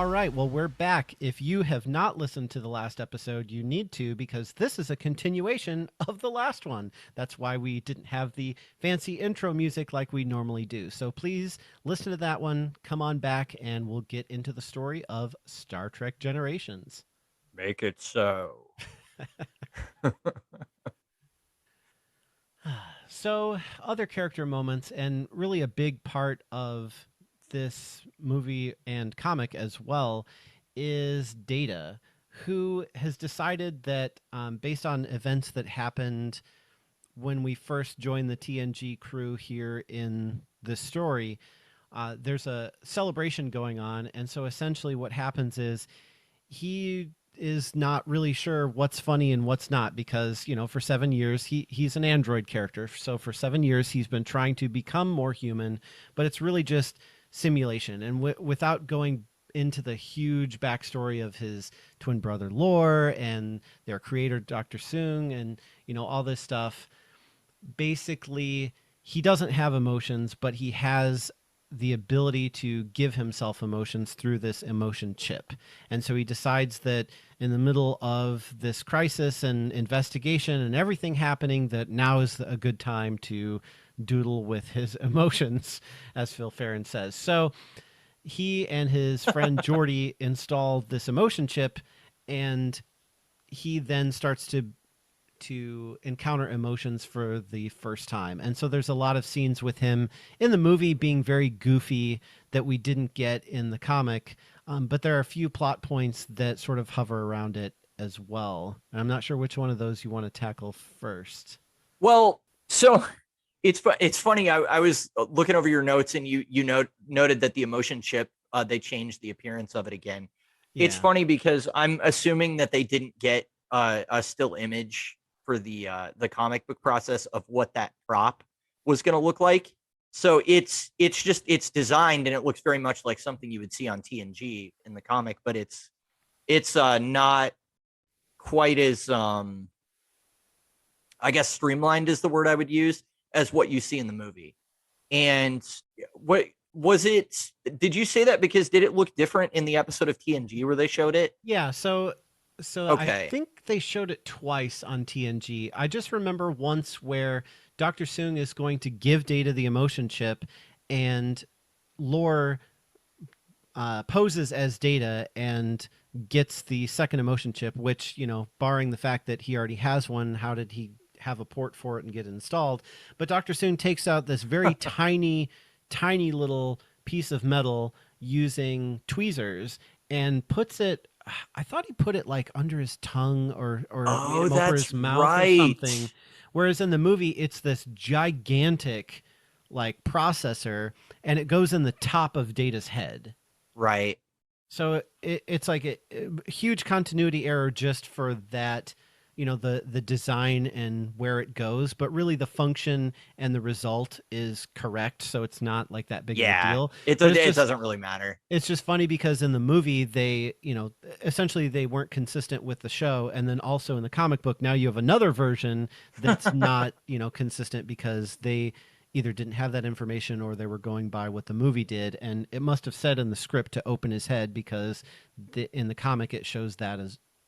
All right, well, we're back. If you have not listened to the last episode, you need to, because this is a continuation of the last one. That's why we didn't have the fancy intro music like we normally do. So please listen to that one, come on back, and we'll get into the story of Star Trek Generations. Make it so. So, other character moments, and really a big part of this movie and comic as well, is Data, who has decided that based on events that happened when we first joined the TNG crew here in the story, there's a celebration going on. And so essentially, what happens is he is not really sure what's funny and what's not because for 7 years he's an android character, so for 7 years he's been trying to become more human, but it's really just simulation. And without going into the huge backstory of his twin brother lore and their creator Dr. Soong and all this stuff, basically he doesn't have emotions, but he has the ability to give himself emotions through this emotion chip. And so he decides that in the middle of this crisis and investigation and everything happening, that now is a good time to doodle with his emotions, as Phil Farron says. So he and his friend Geordi install this emotion chip, and he then starts to encounter emotions for the first time. And so there's a lot of scenes with him in the movie being very goofy that we didn't get in the comic. But there are a few plot points that sort of hover around it as well. And I'm not sure which one of those you want to tackle first. Well, so it's funny. I was looking over your notes, and you noted that the emotion chip, they changed the appearance of it again. It's Yeah. funny because I'm assuming that they didn't get a still image for the comic book process of what that prop was going to look like. So it's designed, and it looks very much like something you would see on TNG in the comic, but it's not quite as I guess streamlined is the word I would use, as what you see in the movie. And what was it? Did you say that because did it look different in the episode of TNG where they showed it? Yeah, so I Okay. think they showed it twice on TNG. I just remember once where Dr. Soong is going to give Data the emotion chip, and Lore poses as Data and gets the second emotion chip, which, barring the fact that he already has one, how did he have a port for it and get it installed? But Dr. Soong takes out this very tiny, tiny little piece of metal using tweezers and puts it. I thought he put it like under his tongue or Oh, over that's his mouth or right. something. Whereas in the movie, it's this gigantic like processor, and it goes in the top of Data's head. Right. So it's like a huge continuity error just for that, the design and where it goes, but really the function and the result is correct. So it's not like that big of a Yeah. deal. It But it doesn't really matter. it's just funny because in the movie they, essentially they weren't consistent with the show, and then also in the comic book now you have another version that's not, consistent because they either didn't have that information or they were going by what the movie did, and it must have said in the script to open his head because in the comic it shows that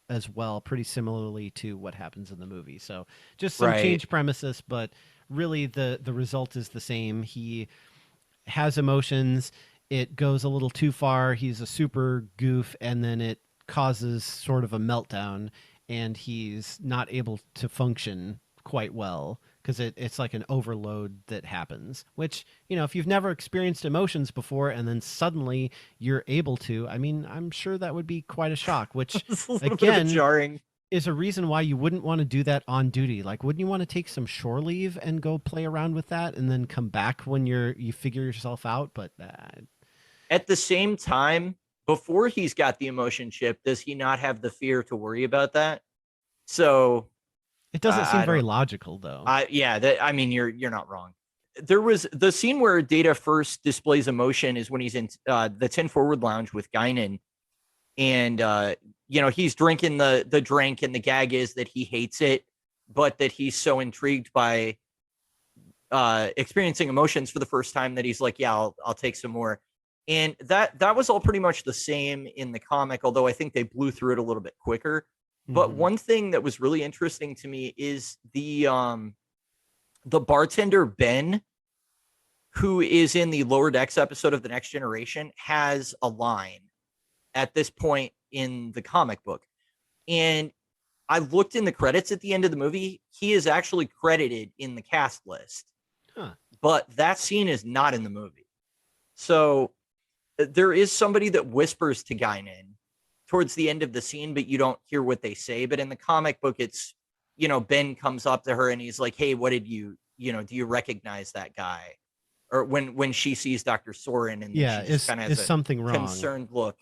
as well, pretty similarly to what happens in the movie. So just some Right. change premises, but really the result is the same. He has emotions. It goes a little too far. He's a super goof, and then it causes sort of a meltdown, and he's not able to function quite well because it's like an overload that happens. Which, if you've never experienced emotions before and then suddenly you're able to, I mean, I'm sure that would be quite a shock. Which, It's a little bit of a again, jarring. is a reason why you wouldn't want to do that on duty. Like, wouldn't you want to take some shore leave and go play around with that and then come back when you figure yourself out? But At the same time, before he's got the emotion chip, does he not have the fear to worry about that? So it doesn't seem I very don't. logical, though. Yeah. That I mean, you're not wrong. There was the scene where Data first displays emotion is when he's in the 10 Forward Lounge with Guinan, and he's drinking the drink, and the gag is that he hates it, but that he's so intrigued by experiencing emotions for the first time that he's like, yeah, I'll take some more. And that was all pretty much the same in the comic, although I think they blew through it a little bit quicker. But Hmm. one thing that was really interesting to me is the bartender Ben, who is in the Lower Decks episode of The Next Generation, has a line at this point in the comic book. And I looked in the credits at the end of the movie. He is actually credited in the cast list, Huh. but that scene is not in the movie. So there is somebody that whispers to Guinan towards the end of the scene, but you don't hear what they say. But in the comic book, it's, Ben comes up to her and he's like, "Hey, what did do you recognize that guy?" Or when she sees Dr. Soren, and then Yeah. she just kind of has Is a something wrong? concerned look.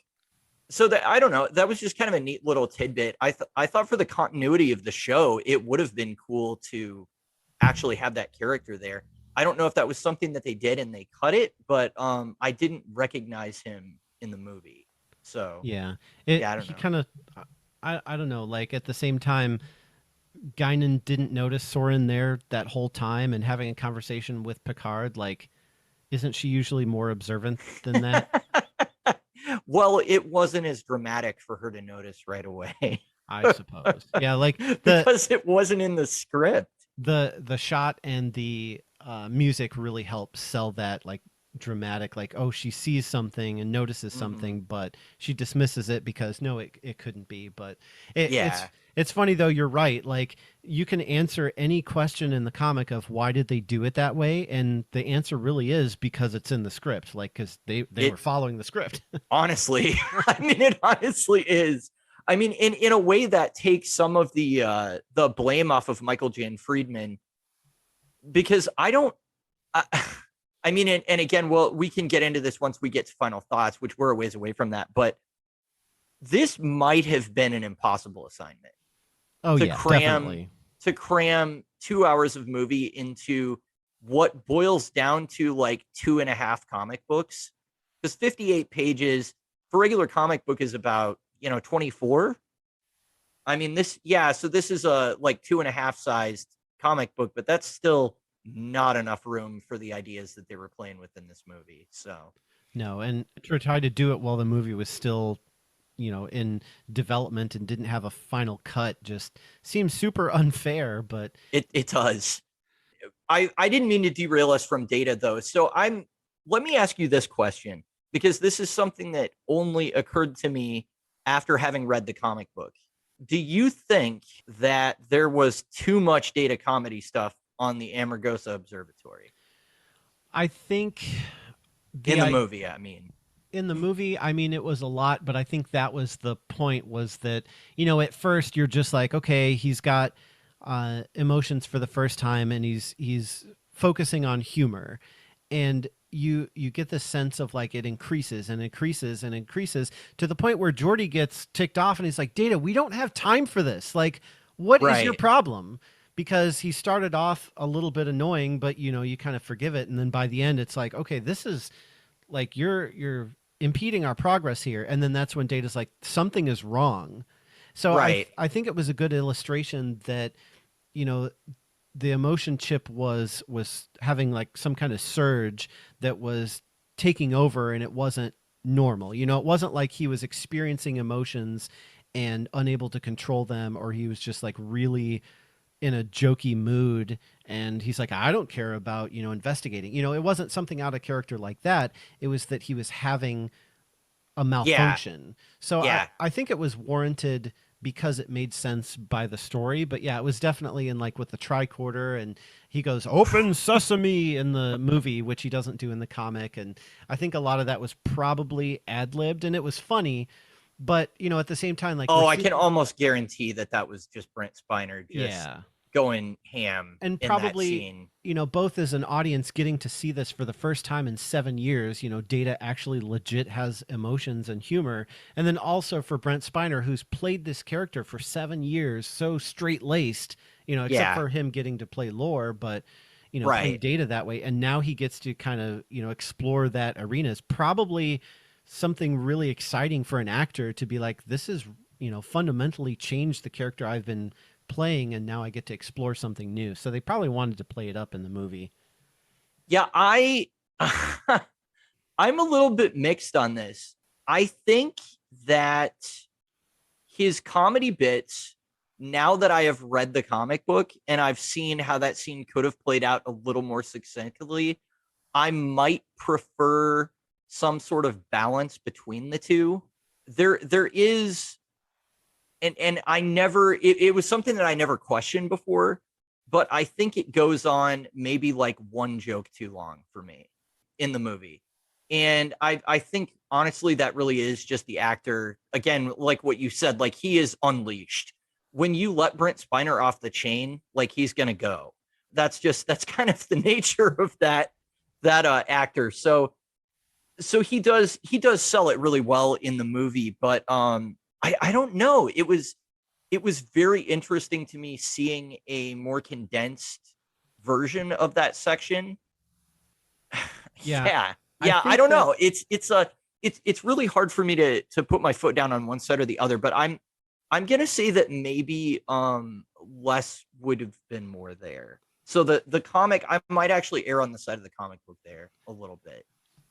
So that, I don't know, that was just kind of a neat little tidbit. I thought for the continuity of the show, it would have been cool to actually have that character there. I don't know if that was something that they did and they cut it, but I didn't recognize him in the movie. So Yeah. yeah, I don't He know. kind of, I don't know. Like at the same time, Guinan didn't notice Soren there that whole time and having a conversation with Picard. Like, isn't she usually more observant than that? Well, it wasn't as dramatic for her to notice right away. I suppose. Yeah, like Because it wasn't in the script. the shot and the music really helps sell that like dramatic, like, oh, she sees something and notices Mm-hmm. something, but she dismisses it because no, it couldn't be. But it, Yeah. it's funny though, you're right. Like you can answer any question in the comic of why did they do it that way, and the answer really is because it's in the script, like because they were It following the script. honestly, I mean, it honestly is. I mean, in a way that takes some of the blame off of Michael Jan Friedman, because I don't. I, I mean, and again, well, we can get into this once we get to final thoughts, which we're a ways away from that. But this might have been an impossible assignment Oh to yeah, cram definitely. to cram 2 hours of movie into what boils down to like two and a half comic books. Because 58 pages for regular comic book is about 24. I mean, so this is a like two and a half sized comic book, but that's still not enough room for the ideas that they were playing with in this movie. So No, and to try to do it while the movie was still, in development and didn't have a final cut just seems super unfair. But it does. I didn't mean to derail us from Data though. So let me ask you this question, because this is something that only occurred to me after having read the comic book. Do you think that there was too much Data comedy stuff on the Amargosa Observatory I think in the the I movie? I mean, in the movie, I mean, it was a lot, but I think that was the point, was that, at first you're just like, okay, he's got emotions for the first time and he's focusing on humor. And you get the sense of like it increases and increases and increases to the point where Jordy gets ticked off and he's like, Data, we don't have time for this. Like, what is your right, problem? Because he started off a little bit annoying, but you kind of forgive it, and then by the end it's like, okay, this is like you're impeding our progress here. And then that's when Data's like, something is wrong. So right. I think it was a good illustration that, you know the emotion chip was having like some kind of surge that was taking over, and it wasn't normal. It wasn't like he was experiencing emotions and unable to control them, or he was just like really in a jokey mood and he's like, I don't care about investigating. It wasn't something out of character like that. It was that he was having a Yeah, malfunction. So yeah. I think it was warranted because it made sense by the story. But yeah, it was definitely in like with the tricorder, and he goes open sesame in the movie, which he doesn't do in the comic. And I think a lot of that was probably ad libbed, and it was funny. But at the same time, like we're Oh, I can seeing, almost guarantee that was just Brent Spiner just yeah, going ham and in that probably scene. both as an audience getting to see this for the first time in 7 years, Data actually legit has emotions and humor. And then also for Brent Spiner, who's played this character for 7 years so straight laced, except Yeah, for him getting to play Lore, but playing right. Data that way, and now he gets to kind of explore that arena, is probably something really exciting for an actor to be like, this is fundamentally changed the character I've been playing, and now I get to explore something new. So they probably wanted to play it up in the movie. Yeah, I I'm a little bit mixed on this. I think that his comedy bits, now that I have read the comic book and I've seen how that scene could have played out a little more succinctly, I might prefer some sort of balance between the two. There is, and I never, it was something that I never questioned before, but I think it goes on maybe like one joke too long for me in the movie. And I think honestly that really is just the actor, again, like what you said, like he is unleashed. When you let Brent Spiner off the chain, like he's gonna go. That's kind of the nature of that actor. So he does sell it really well in the movie, but I don't know. It was very interesting to me seeing a more condensed version of that section. Yeah, Yeah. I Yeah, I think don't that know. It's really hard for me to put my foot down on one side or the other, but I'm gonna say that maybe less would have been more there. So the comic, I might actually err on the side of the comic book there a little bit.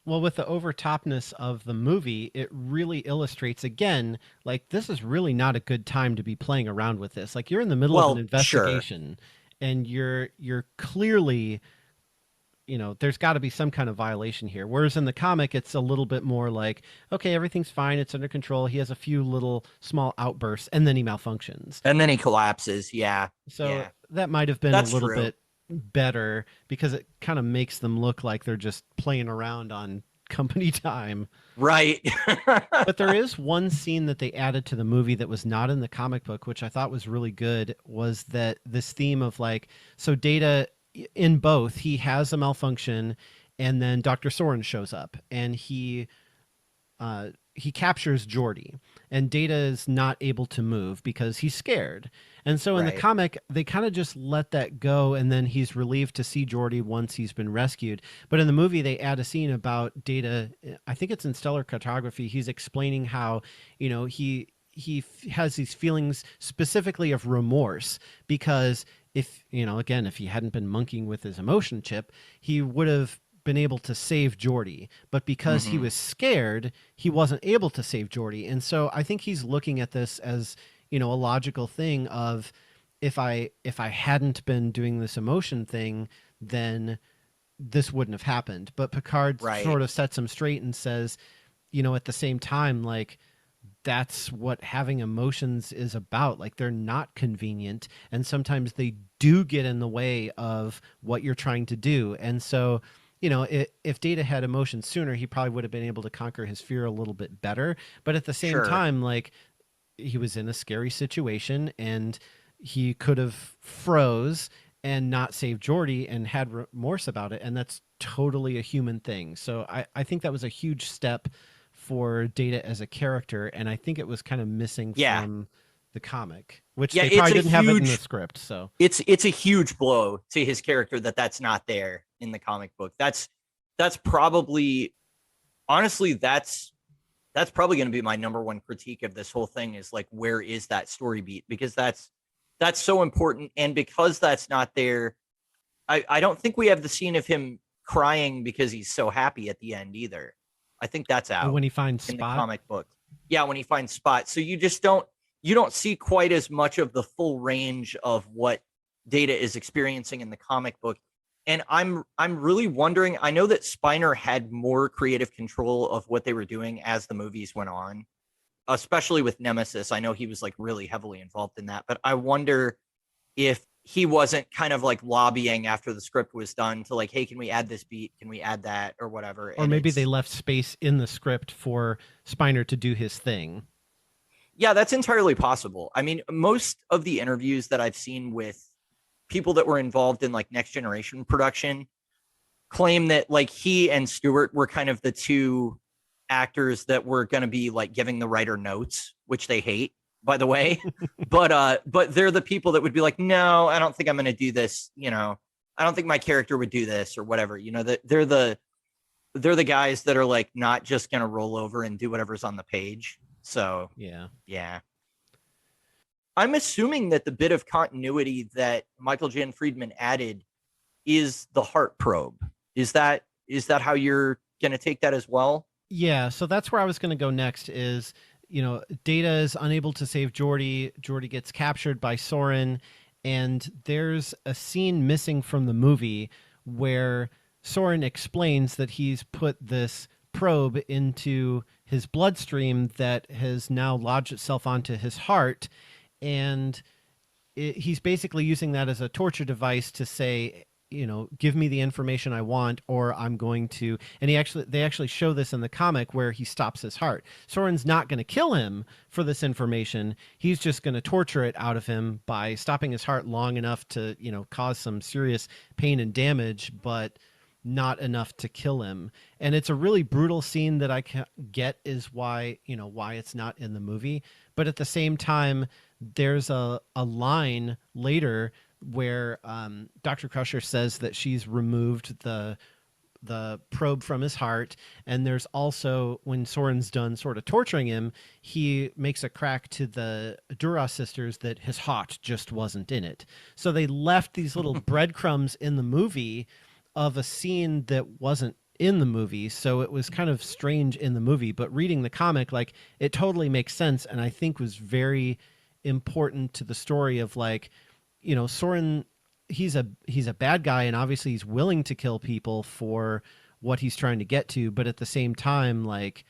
well, with the overtopness of the movie, it really illustrates again, like this is really not a good time to be playing around with this. Like you're in the middle of an Well, sure. investigation and you're clearly, there's got to be some kind of violation here. Whereas in the comic, it's a little bit more like, okay, everything's fine, it's under control. He has a few little small outbursts and then he malfunctions. And then he collapses. Yeah. So Yeah. that might have been a That's little true. bit better because it kind of makes them look like they're just playing around on company time. Right. But there is one scene that they added to the movie that was not in the comic book, which I thought was really good, was that this theme of like, so Data in both, he has a malfunction and then Dr. Soren shows up and he captures Geordi, and Data is not able to move because he's scared. And so in the Right. comic, they kind of just let that go, and then he's relieved to see Geordi once he's been rescued. But in the movie, they add a scene about Data. I think it's in Stellar Cartography. He's explaining how has these feelings specifically of remorse because if again, if he hadn't been monkeying with his emotion chip, he would have been able to save Geordi, but because he Hmm. was scared, he wasn't able to save Geordi. And so I think he's looking at this as, a logical thing of if I hadn't been doing this emotion thing, then this wouldn't have happened. But Picard Right. sort of sets him straight and says, at the same time, like that's what having emotions is about. Like they're not convenient and sometimes they do get in the way of what you're trying to do. And so, if Data had emotions sooner, he probably would have been able to conquer his fear a little bit better. But at the same Sure. time, like he was in a scary situation and he could have froze and not saved Geordi and had remorse about it. And that's totally a human thing. So I think that was a huge step for Data as a character. And I think it was kind of missing Yeah. from the comic, which Yeah. they It's probably a didn't have it in the huge script. So, it's a huge blow to his character that's not there in the comic book. That's probably, honestly, that's probably going to be my number one critique of this whole thing is like, where is that story beat? Because that's so important. And because that's not there, I don't think we have the scene of him crying because he's so happy at the end either. I think that's out when he finds in the Spot, comic book. Yeah, when he finds Spot. So you don't see quite as much of the full range of what Data is experiencing in the comic book. And I'm really wondering, I know that Spiner had more creative control of what they were doing as the movies went on, especially with Nemesis. I know he was like really heavily involved in that, but I wonder if he wasn't kind of like lobbying after the script was done to like, hey, can we add this beat? Can we add that or whatever? or And maybe they it's, left space in the script for Spiner to do his thing. yeah, that's entirely possible. I mean, most of the interviews that I've seen with people that were involved in like Next Generation production claim that like he and Stewart were kind of the two actors that were going to be like giving the writer notes, which they hate, by the way. But they're the people that would be like, no, I don't think I'm going to do this. I don't think my character would do this or whatever. They're the guys that are like not just going to roll over and do whatever's on the page. So Yeah. yeah, I'm assuming that the bit of continuity that Michael Jan Friedman added is the heart probe. Is that how you're gonna take that as well? Yeah, so that's where I was going to go next is, Data is unable to save Geordi. Geordi gets captured by Soren, and there's a scene missing from the movie where Soren explains that he's put this probe into his bloodstream that has now lodged itself onto his heart, and he's basically using that as a torture device to say, give me the information I want, or I'm going to. And they actually show this in the comic where he stops his heart. Soren's not going to kill him for this information. He's just going to torture it out of him by stopping his heart long enough to, cause some serious pain and damage, but not enough to kill him. And it's a really brutal scene that I get is why it's not in the movie. But at the same time, there's a line later where Dr. Crusher says that she's removed the probe from his heart, and there's also, when Soren's done sort of torturing him, he makes a crack to the Duras sisters that his heart just wasn't in it. So they left these little breadcrumbs in the movie of a scene that wasn't in the movie, so it was kind of strange in the movie, but reading the comic, like, it totally makes sense, and I think was very important to the story of, like, Soren, he's a bad guy, and obviously he's willing to kill people for what he's trying to get to, but at the same time, like,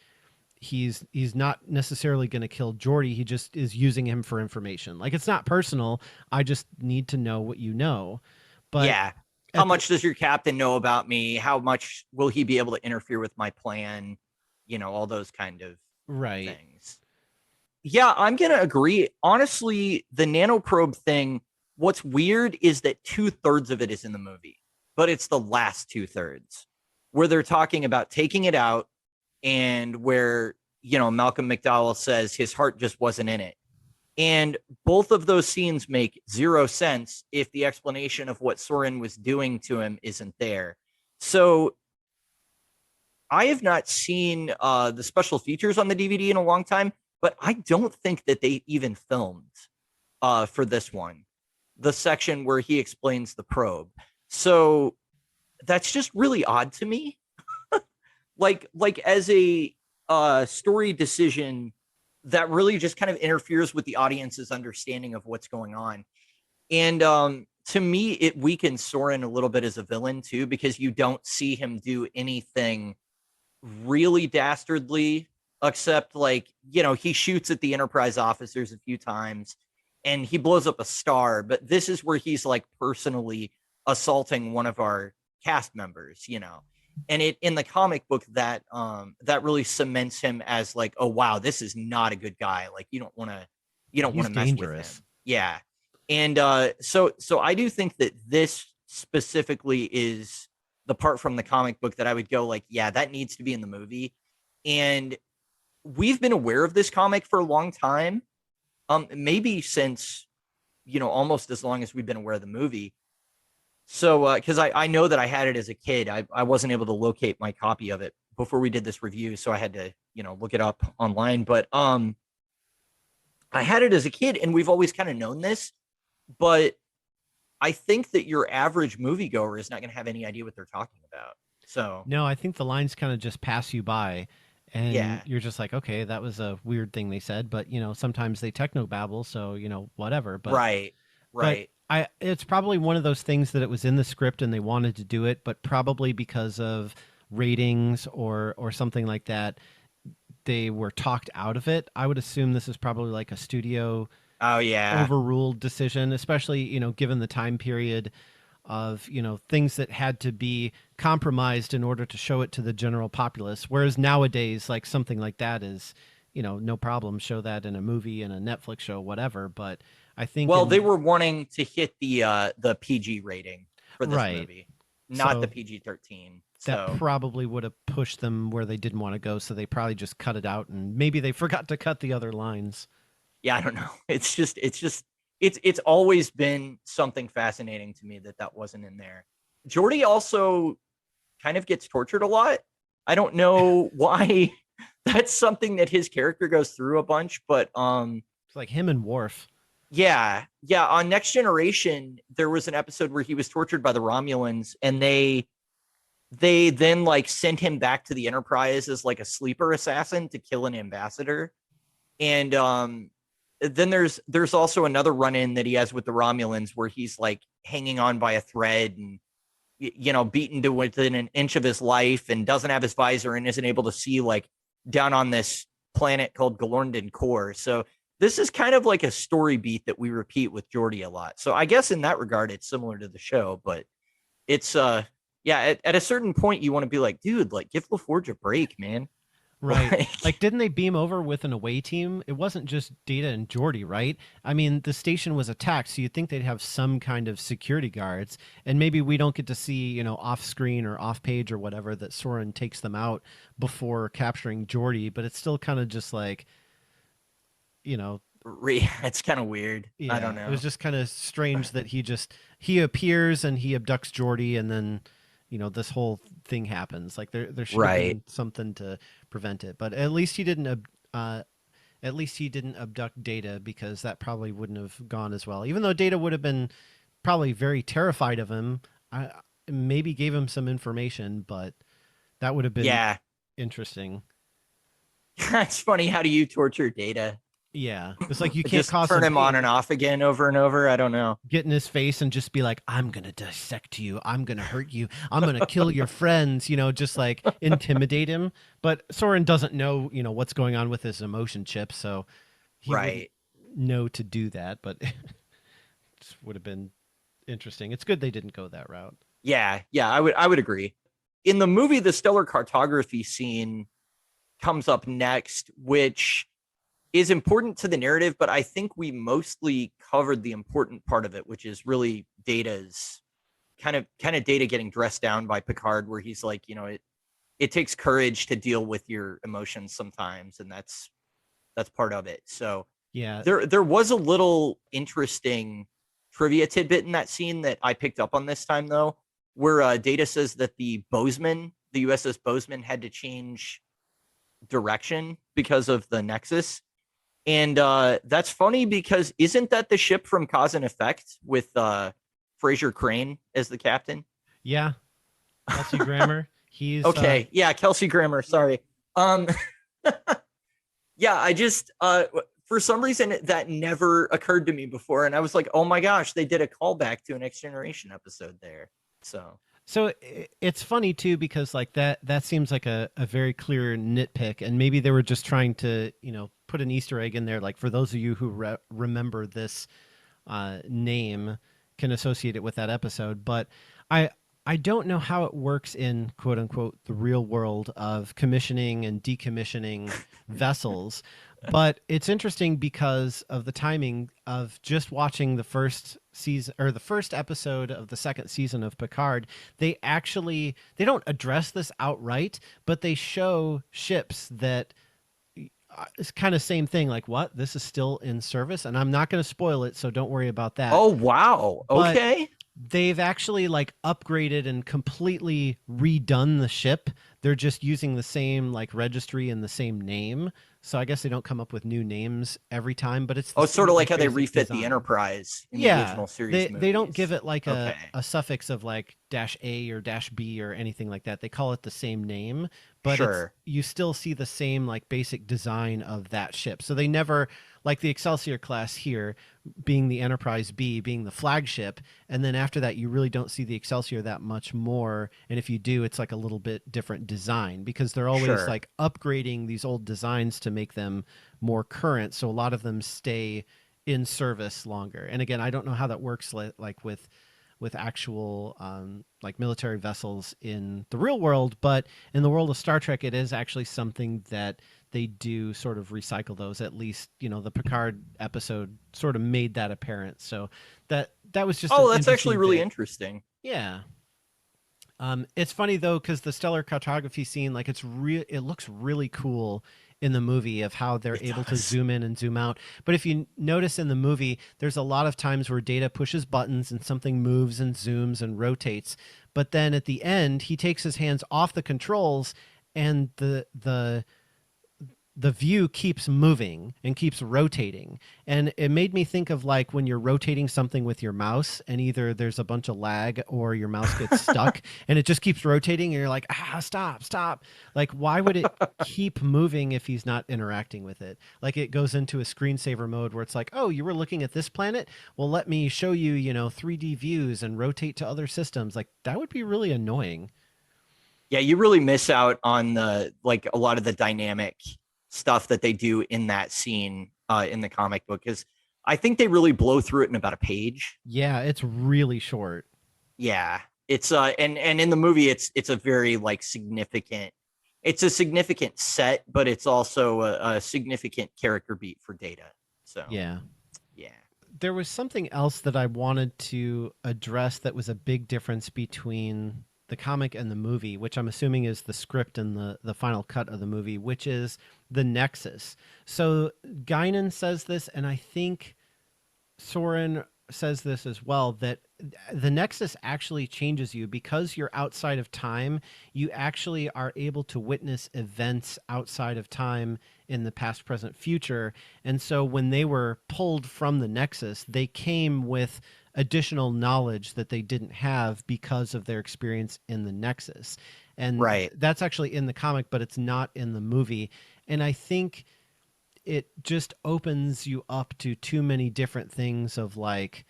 he's not necessarily going to kill Geordi. He just is using him for information. Like, it's not personal. I just need to know what you know. But Yeah. How much does your captain know about me? How much will he be able to interfere with my plan? All those kind of things. Yeah, I'm going to agree. Honestly, the nanoprobe thing, what's weird is that 2/3 of it is in the movie, but it's the last 2/3 where they're talking about taking it out, and where, Malcolm McDowell says his heart just wasn't in it. And both of those scenes make zero sense if the explanation of what Soren was doing to him isn't there. So I have not seen the special features on the DVD in a long time, but I don't think that they even filmed for this one the section where he explains the probe. So that's just really odd to me. like as a story decision, that really just kind of interferes with the audience's understanding of what's going on. And to me, it weakens Soren a little bit as a villain too, because you don't see him do anything really dastardly, except, like, he shoots at the Enterprise officers a few times and he blows up a star. But this is where he's, like, personally assaulting one of our cast members, and it, in the comic book, that that really cements him as, like, oh wow, this is not a good guy. Like, you don't want to mess with him. Yeah. And so I do think that this specifically is the part from the comic book that I would go, like, yeah, that needs to be in the movie. And we've been aware of this comic for a long time, maybe since, almost as long as we've been aware of the movie. So, because I know that I had it as a kid. I wasn't able to locate my copy of it before we did this review, so I had to, look it up online. But I had it as a kid, and we've always kind of known this. But I think that your average moviegoer is not going to have any idea what they're talking about. So no, I think the lines kind of just pass you by, and you're just like, okay, that was a weird thing they said, but sometimes they technobabble, so whatever. But right. But it's probably one of those things that it was in the script and they wanted to do it, but probably because of ratings or something like that, they were talked out of it. I would assume this is probably like a studio overruled decision, especially, given the time period of, things that had to be compromised in order to show it to the general populace. Whereas nowadays, like, something like that is, no problem. Show that in a movie, in a Netflix show, whatever. But I think, they were wanting to hit the PG rating for this movie, not the PG-13. That probably would have pushed them where they didn't want to go. So they probably just cut it out, and maybe they forgot to cut the other lines. Yeah, I don't know. It's always been something fascinating to me that wasn't in there. Geordi also kind of gets tortured a lot. I don't know why. That's something that his character goes through a bunch, but it's like him and Worf. Yeah. On Next Generation, there was an episode where he was tortured by the Romulans, and they they then like send him back to the Enterprise as like a sleeper assassin to kill an ambassador. And then there's also another run in that he has with the Romulans where he's like hanging on by a thread and beaten to within an inch of his life and doesn't have his visor and isn't able to see like down on this planet called Galorndon Core. So this is kind of like a story beat that we repeat with Geordi a lot. So I guess in that regard, it's similar to the show, but it's yeah, at a certain point you want to be like, dude, like give LaForge a break, man. Right. Like Like, didn't they beam over with an away team? It wasn't just Data and Geordi, right? I mean, the station was attacked, so you'd think they'd have some kind of security guards. And maybe we don't get to see, off screen or off page or whatever that Soren takes them out before capturing Geordi, but it's still kind of just like, you know, it's kind of weird. I don't yeah, it was know. just kind of strange that he appears and he abducts Geordi, and then this whole thing happens. Like there should have Right. been something to prevent it, but at least he didn't at least he didn't abduct Data, because that probably wouldn't have gone as well. Even though Data would have been probably very terrified of him, I maybe gave him some information, but that would have been Yeah. interesting. It's funny. How do you torture Data? Yeah, it's like you can't Just cause turn some him on and pain. off again over and over. I don't know. Get in his face and just be like, I'm gonna dissect you, I'm gonna hurt you, I'm gonna kill your friends, just like intimidate him. But Soren doesn't know, what's going on with his emotion chip, so he wouldn't Right. know to do that. But it just would have been interesting. It's good they didn't go that route. Yeah. Yeah. I would agree. In the movie, the stellar cartography scene comes up next, which is important to the narrative, but I think we mostly covered the important part of it, which is really Data's kind of Data getting dressed down by Picard, where he's like, it takes courage to deal with your emotions sometimes, and that's part of it. So Yeah. there was a little interesting trivia tidbit in that scene that I picked up on this time though, where Data says that the USS Bozeman, had to change direction because of the Nexus. And that's funny because isn't that the ship from Cause and Effect with Fraser Crane as the captain? Yeah, Kelsey Grammer, he's Okay, yeah, Kelsey Grammer. Sorry. Um, yeah, I just for some reason that never occurred to me before, and I was like, oh my gosh, they did a callback to a Next Generation episode there. So so it's funny too, because like that seems like a very clear nitpick, and maybe they were just trying to put an Easter egg in there, like for those of you who remember this name can associate it with that episode. But I I don't know how it works in quote unquote the real world of commissioning and decommissioning vessels, but it's interesting because of the timing of just watching the first season or the first episode of the second season of Picard. They don't address this outright, but they show ships that it's kind of same thing, like, what, this is still in service, and I'm not going to spoil it, so don't worry about that. oh wow, But okay. they've actually like upgraded and completely redone the ship. They're just using the same like registry and the same name, so I guess they don't come up with new names every time, but it's the Oh, sort same of like like how they basic refit the design. Enterprise in the Yeah, original series they don't give movies. it like Okay, a suffix of like dash A or dash B or anything like that. They call it the same name, but it's sure, you still see the same like basic design of that ship. So they never, like the Excelsior class here being the Enterprise B being the flagship, and then after that you really don't see the Excelsior that much more, and if you do, it's like a little bit different design because they're always sure, like upgrading these old designs to make them more current, so a lot of them stay in service longer. And again, I don't know how that works like with actual like military vessels in the real world, but in the world of Star Trek, it is actually something that they do sort of recycle those. At least the Picard episode sort of made that apparent. So that was just an oh, that's actually interesting really bit. interesting. Yeah. It's funny though because the stellar cartography scene, like it looks really cool in the movie of how they're It able to does. zoom in and zoom out. But if you notice in the movie, there's a lot of times where Data pushes buttons and something moves and zooms and rotates. But then at the end, he takes his hands off the controls, and the view keeps moving and keeps rotating. And it made me think of like when you're rotating something with your mouse and either there's a bunch of lag or your mouse gets stuck and it just keeps rotating and you're like, stop, stop. Like, why would it keep moving if he's not interacting with it? Like, it goes into a screensaver mode where it's like, oh, you were looking at this planet? Well, let me show you, 3D views and rotate to other systems. Like, that would be really annoying. Yeah, you really miss out on the like a lot of the dynamic stuff that they do in that scene in the comic book, because I think they really blow through it in about a page. Yeah, it's really short. Yeah, it's and in the movie it's a very like significant. It's a significant set, but it's also a significant character beat for Data. So Yeah. yeah, There was something else that I wanted to address that was a big difference between the comic and the movie, which I'm assuming is the script and the final cut of the movie, which is the Nexus. So Guinan says this, and I think Soren says this as well, that the Nexus actually changes you because you're outside of time. You actually are able to witness events outside of time in the past, present, future. And so when they were pulled from the Nexus, they came with additional knowledge that they didn't have because of their experience in the Nexus. And right. that's actually in the comic, but it's not in the movie. And I think it just opens you up to too many different things of like,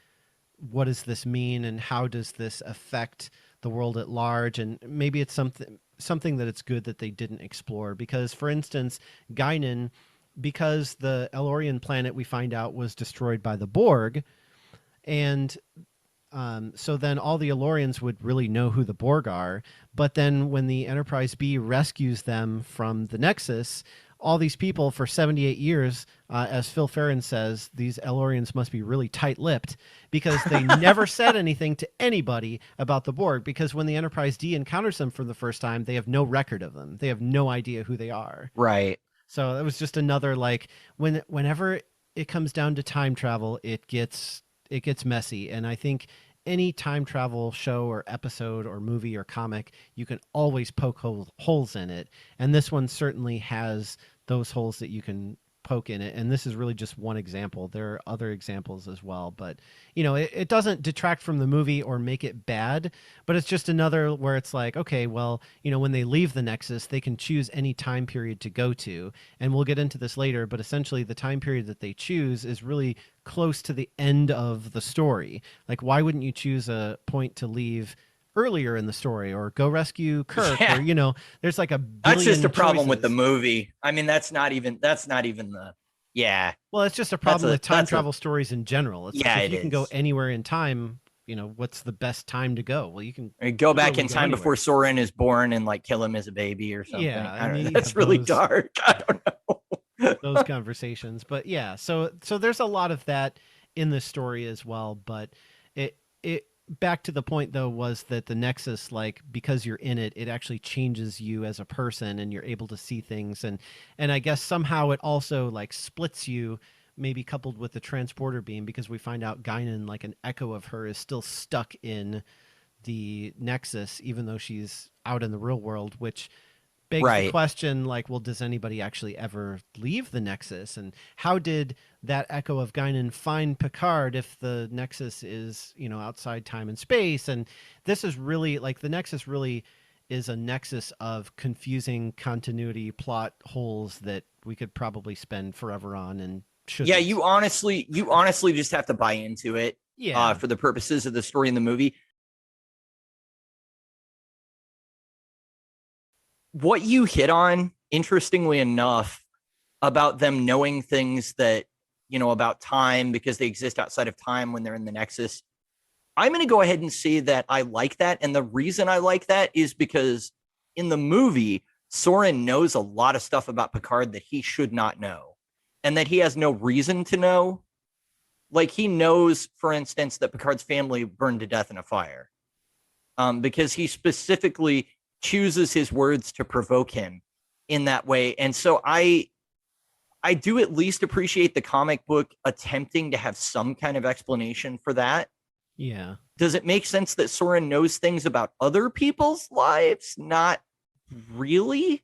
what does this mean and how does this affect the world at large? And maybe it's something that it's good that they didn't explore, because for instance, Guinan, because the Elorian planet we find out was destroyed by the Borg, and so then all the Elorians would really know who the Borg are. But then when the Enterprise B rescues them from the Nexus, all these people for 78 years, as Phil Ferrin says, these Elorians must be really tight-lipped because they never said anything to anybody about the Borg, because when the Enterprise D encounters them for the first time, they have no record of them. They have no idea who they are. Right. So it was just another like whenever it comes down to time travel, it gets messy, and I think any time travel show or episode or movie or comic, you can always poke holes in it, and this one certainly has those holes that you can poke in it. And this is really just one example. There are other examples as well, but it doesn't detract from the movie or make it bad, but it's just another where it's like, okay, well, when they leave the Nexus, they can choose any time period to go to, and we'll get into this later, but essentially the time period that they choose is really close to the end of the story. Like, why wouldn't you choose a point to leave earlier in the story or go rescue Kirk? Yeah, Or there's like a that's just a billion problem with the choices. movie. I mean, that's not even the yeah. Well, it's just a That's problem a with time that's a travel stories in general. It's like, yeah, if it you can go is. anywhere in time, what's the best time to go? Well, you can I mean, go back literally in go time before anywhere. Soren is born and like kill him as a baby or something. Yeah, I and don't know. you That's have really those dark. I don't those know. conversations. But yeah, so there's a lot of that in the story as well. But it back to the point though was that the Nexus, like, because you're in it, it actually changes you as a person and you're able to see things, and I guess somehow it also like splits you, maybe coupled with the transporter beam, because we find out Guinan, like an echo of her, is still stuck in the Nexus even though she's out in the real world, which begs the Right. question, like, well, does anybody actually ever leave the Nexus? And how did that echo of Guinan find Picard if the Nexus is, outside time and space? And this is really like, the Nexus really is a nexus of confusing continuity plot holes that we could probably spend forever on and Yeah, shouldn't. you honestly just have to buy into it Yeah. for the purposes of the story in the movie. What you hit on, interestingly enough, about them knowing things that, about time because they exist outside of time when they're in the Nexus. I'm going to go ahead and say that I like that. And the reason I like that is because in the movie, Soren knows a lot of stuff about Picard that he should not know and that he has no reason to know. Like, he knows, for instance, that Picard's family burned to death in a fire, because he specifically chooses his words to provoke him in that way. And so I do at least appreciate the comic book attempting to have some kind of explanation for that. Yeah. Does it make sense that Soren knows things about other people's lives? Not really.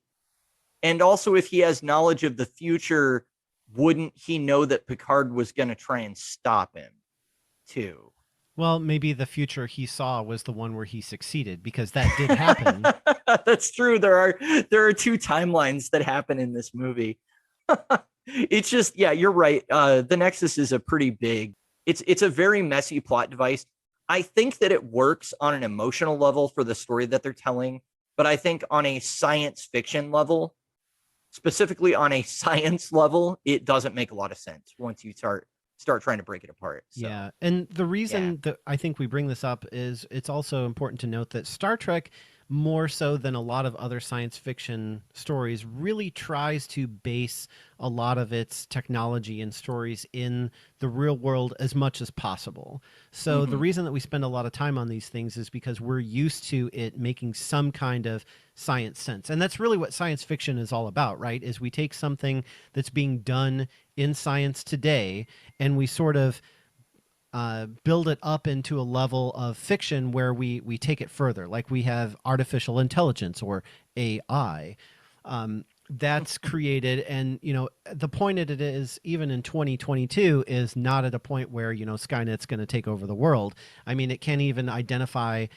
And also, if he has knowledge of the future, wouldn't he know that Picard was going to try and stop him too? Well, maybe the future he saw was the one where he succeeded, because that did happen. That's true. There are two timelines that happen in this movie. It's just, yeah, you're right. The Nexus is a pretty big. It's a very messy plot device. I think that it works on an emotional level for the story that they're telling, but I think on a science fiction level, specifically on a science level, it doesn't make a lot of sense once you start trying to break it apart. So Yeah. And the yeah. reason that I think we bring this up is it's also important to note that Star Trek, more so than a lot of other science fiction stories, really tries to base a lot of its technology and stories in the real world as much as possible. So the Mm-hmm. reason that we spend a lot of time on these things is because we're used to it making some kind of science sense. And that's really what science fiction is all about, right? Is we take something that's being done in science today and we sort of build it up into a level of fiction where we take it further. Like we have artificial intelligence or AI. That's created, and the point of it is, even in 2022, is not at a point where Skynet's going to take over the world. I mean, it can't even identify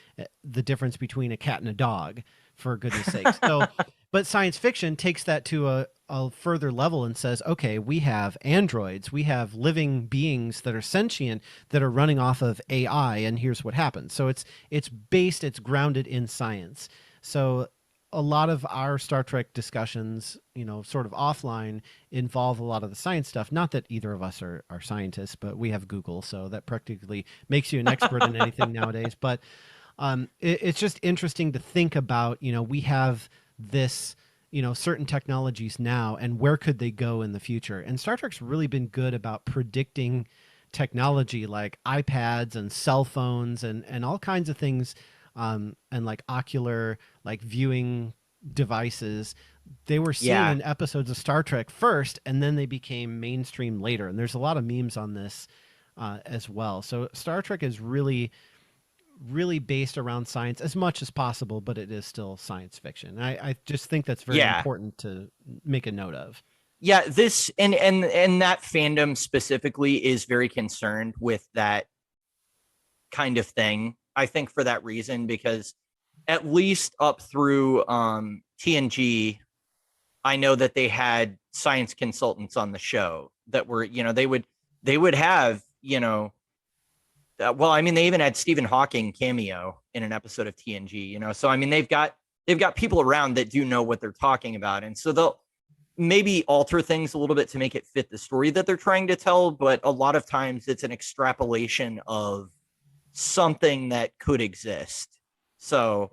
the difference between a cat and a dog, for goodness sakes. So but science fiction takes that to a further level and says, okay, we have androids, we have living beings that are sentient, that are running off of AI, and here's what happens. So it's grounded in science. So a lot of our Star Trek discussions, sort of offline, involve a lot of the science stuff. Not that either of us are scientists, but we have Google, so that practically makes you an expert in anything nowadays. But it's just interesting to think about, we have this, certain technologies now, and where could they go in the future? And Star Trek's really been good about predicting technology like iPads and cell phones and all kinds of things, and like ocular, like viewing devices. They were seen Yeah. in episodes of Star Trek first, and then they became mainstream later. And there's a lot of memes on this as well. So Star Trek is really based around science as much as possible, but it is still science fiction. I just think that's very Yeah. important to make a note of. Yeah, this and that fandom specifically is very concerned with that kind of thing. I think for that reason, because at least up through TNG, I know that they had science consultants on the show that were, they would have, well, I mean, they even had Stephen Hawking cameo in an episode of TNG, So I mean, they've got people around that do know what they're talking about, and so they'll maybe alter things a little bit to make it fit the story that they're trying to tell. But a lot of times, it's an extrapolation of something that could exist. So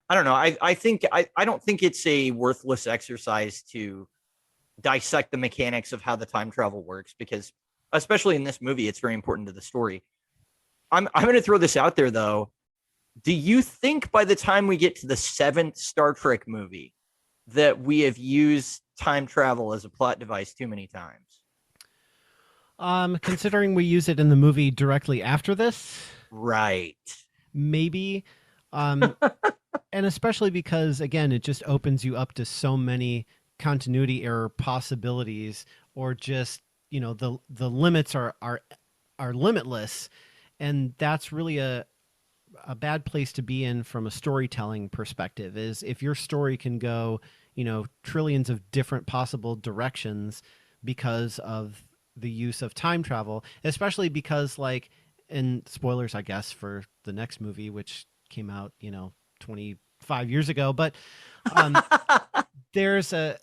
I don't know. I don't think it's a worthless exercise to dissect the mechanics of how the time travel works, because especially in this movie, it's very important to the story. I'm going to throw this out there though. Do you think by the time we get to the seventh Star Trek movie that we have used time travel as a plot device too many times? Considering we use it in the movie directly after this, Right. maybe. Um, and especially because, again, it just opens you up to so many continuity error possibilities, or just the limits are limitless, and that's really a bad place to be in from a storytelling perspective. Is if your story can go trillions of different possible directions because of the use of time travel, especially because, like, and spoilers I guess for the next movie, which came out 25 years ago, but um there's a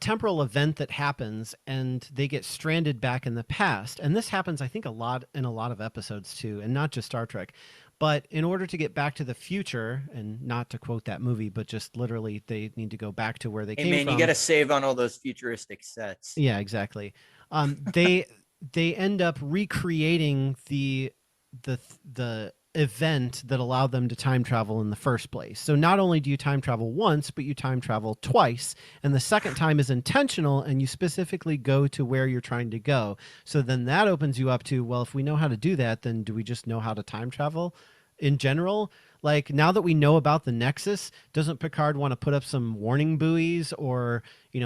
temporal event that happens, and they get stranded back in the past. And this happens, I think, a lot in a lot of episodes too, and not just Star Trek. But in order to get back to the future, and not to quote that movie, but just literally, they need to go back to where they Hey came man, you got from. to save on all those futuristic sets. Yeah, exactly. They end up recreating the the event that allowed them to time travel in the first place. So not only do you time travel once, but you time travel twice, and the second time is intentional, and you specifically go to where you're trying to go. So then that opens you up to, well, if we know how to do that, then do we just know how to time travel in general. Like now that we know about the Nexus, doesn't Picard want to put up some warning buoys or,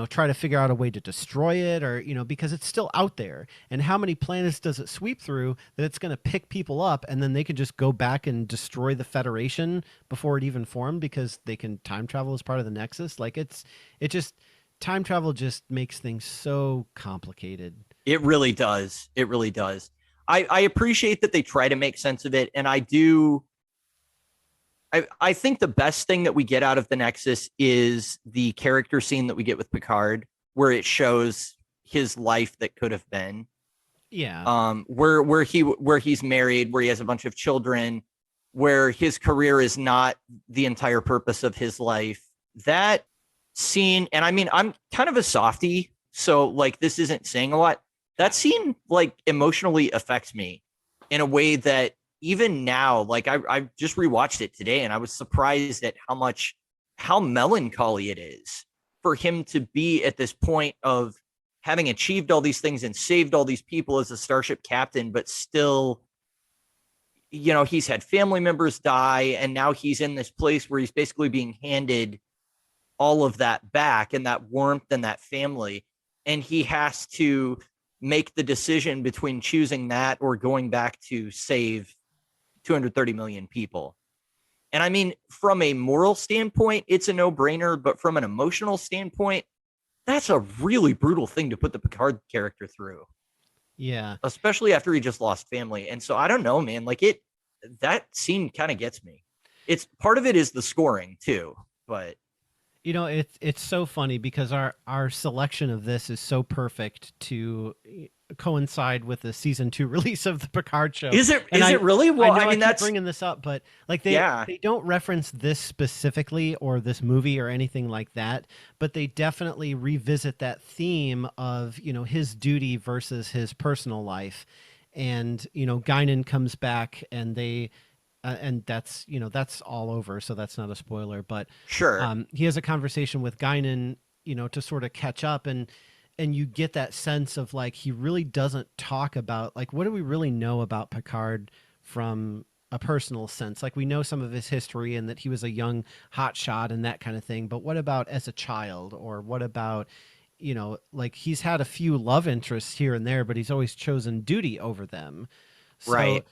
try to figure out a way to destroy it or, because it's still out there. And how many planets does it sweep through that it's going to pick people up and then they can just go back and destroy the Federation before it even formed because they can time travel as part of the Nexus? Like it just, time travel just makes things so complicated. It really does. It really does. I appreciate that they try to make sense of it, and I do. I think the best thing that we get out of the Nexus is the character scene that we get with Picard, where it shows his life that could have been. Yeah. Where he's married, where he has a bunch of children, where his career is not the entire purpose of his life. That scene, and I mean, I'm kind of a softie, so like this isn't saying a lot. That scene like emotionally affects me in a way that even now, like I just rewatched it today and I was surprised at how melancholy it is for him to be at this point of having achieved all these things and saved all these people as a starship captain, but still, he's had family members die, and now he's in this place where he's basically being handed all of that back and that warmth and that family. And he has to make the decision between choosing that or going back to save 230 million people. And I mean, from a moral standpoint, it's a no brainer, but from an emotional standpoint, that's a really brutal thing to put the Picard character through. Yeah. Especially after he just lost family. And so I don't know, man, like that scene kind of gets me. It's part of it is the scoring too, but it's so funny because our selection of this is so perfect to coincide with the season 2 release of the Picard show. Is it really? Well, I mean, that's bringing this up, but like they don't reference this specifically or this movie or anything like that, but they definitely revisit that theme of, his duty versus his personal life. And, Guinan comes back and and that's all over, so that's not a spoiler. But sure, he has a conversation with Guinan, to sort of catch up, and you get that sense of like he really doesn't talk about like what do we really know about Picard from a personal sense. Like we know some of his history and that he was a young hotshot and that kind of thing. But what about as a child, or what about like he's had a few love interests here and there, but he's always chosen duty over them. So, right.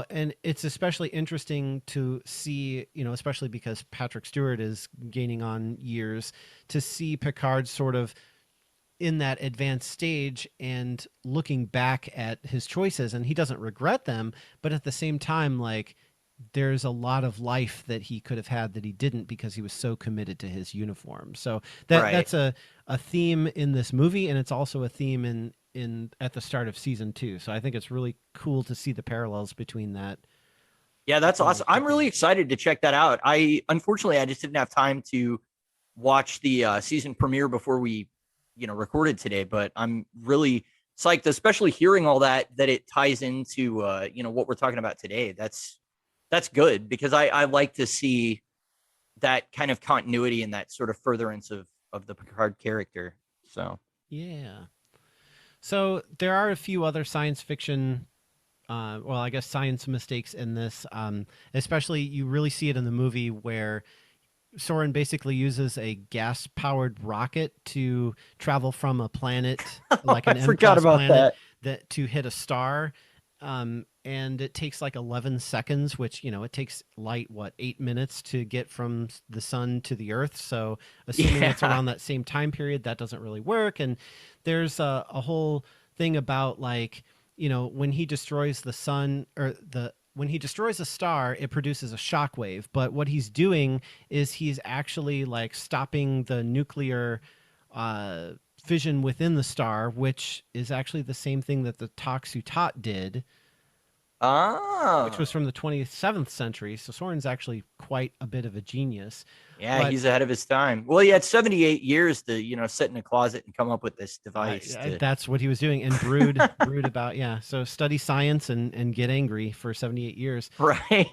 And it's especially interesting to see, especially because Patrick Stewart is gaining on years, to see Picard sort of in that advanced stage and looking back at his choices, and he doesn't regret them, but at the same time, like there's a lot of life that he could have had that he didn't because he was so committed to his uniform. So that's a theme in this movie, and it's also a theme in at the start of season 2. So I think it's really cool to see the parallels between that. Yeah, that's awesome. I'm really excited to check that out. Unfortunately I just didn't have time to watch the season premiere before we recorded today, but I'm really psyched, especially hearing all that it ties into what we're talking about today. That's good because I like to see that kind of continuity and that sort of furtherance of the Picard character. So yeah. So there are a few other science fiction, well, I guess science mistakes in this. Especially you really see it in the movie where Soren basically uses a gas-powered rocket to travel from a planet, like an I M forgot plus about planet, that to hit a star. And it takes like 11 seconds, which, it takes light, 8 minutes to get from the sun to the earth. So assuming it's around that same time period, that doesn't really work. And there's a whole thing about like, when he destroys the sun or when he destroys a star, it produces a shockwave. But what he's doing is he's actually like stopping the nuclear fission within the star, which is actually the same thing that the Toxutot did, which was from the 27th century. So Soren's actually quite a bit of a genius. Yeah, he's ahead of his time. Well, he had 78 years to, sit in a closet and come up with this device. That's what he was doing, and brood about, so study science and get angry for 78 years. Right.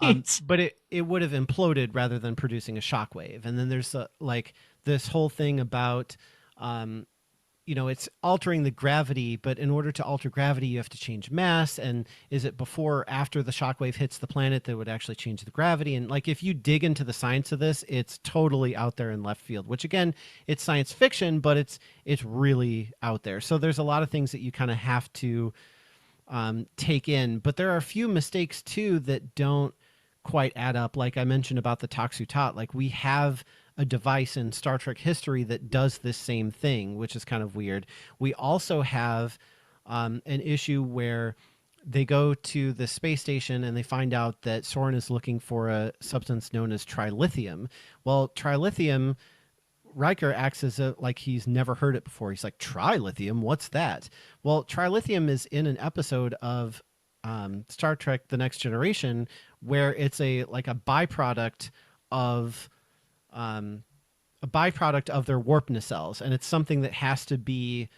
But it would have imploded rather than producing a shockwave. And then there's like this whole thing about it's altering the gravity, but in order to alter gravity, you have to change mass. And is it before or after the shockwave hits the planet that would actually change the gravity? And like, if you dig into the science of this, it's totally out there in left field, which again, it's science fiction, but it's really out there. So there's a lot of things that you kind of have to take in, but there are a few mistakes too that don't quite add up. Like I mentioned about the Toxutot, like we have a device in Star Trek history that does this same thing, which is kind of weird. We also have an issue where they go to the space station and they find out that Soren is looking for a substance known as trilithium. Well, trilithium, Riker acts as a, like he's never heard it before. He's like, trilithium, what's that? Well, trilithium is in an episode of Star Trek: The Next Generation where it's a like um, a byproduct of their warp nacelles, and it's something that has to be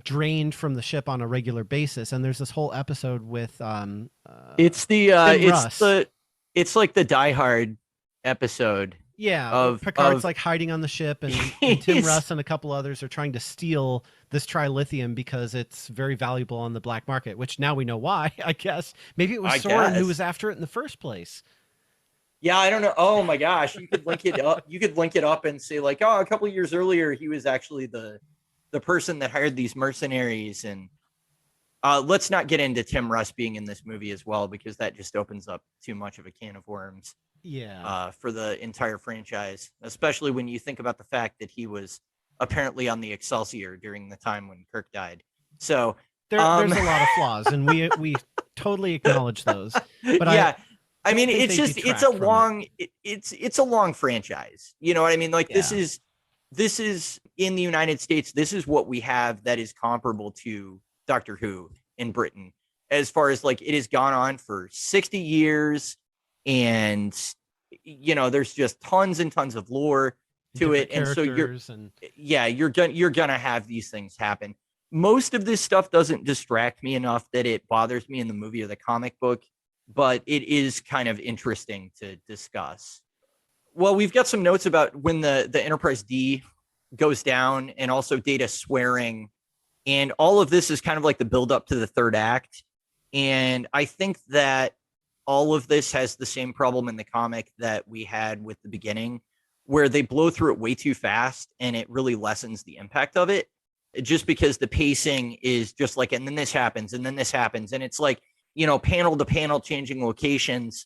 drained from the ship on a regular basis. And there's this whole episode with It's Tim Russ. it's like the Die Hard episode Yeah, Picard's of like hiding on the ship, and Tim he's Russ and a couple others are trying to steal this trilithium because it's very valuable on the black market, which now we know why, I guess. Maybe it was I Soren who guess. was after it in the first place. Yeah, I don't know. Oh my gosh, you could link it up. You could link it up and say like, oh, a couple of years earlier, he was actually the person that hired these mercenaries. And let's not get into Tim Russ being in this movie as well, because that just opens up too much of a can of worms Yeah. for the entire franchise, especially when you think about the fact that he was apparently on the Excelsior during the time when Kirk died. So, There's a lot of flaws, and we totally acknowledge those. But I yeah, I don't mean, think it's they just it's a detract from it. long it's a long franchise. You know what I mean? Like Yeah. this is in the United States. This is what we have that is comparable to Doctor Who in Britain, as far as like it has gone on for 60 years, and there's just tons and tons of lore to Different it, and so characters and you're gonna have these things happen. Most of this stuff doesn't distract me enough that it bothers me in the movie or the comic book, but it is kind of interesting to discuss. Well, we've got some notes about when the Enterprise D goes down, and also Data swearing, and all of this is kind of like the build up to the third act. And I think that all of this has the same problem in the comic that we had with the beginning, where they blow through it way too fast and it really lessens the impact of it, just because the pacing is just like, and then this happens, and then this happens. And it's like, panel to panel changing locations.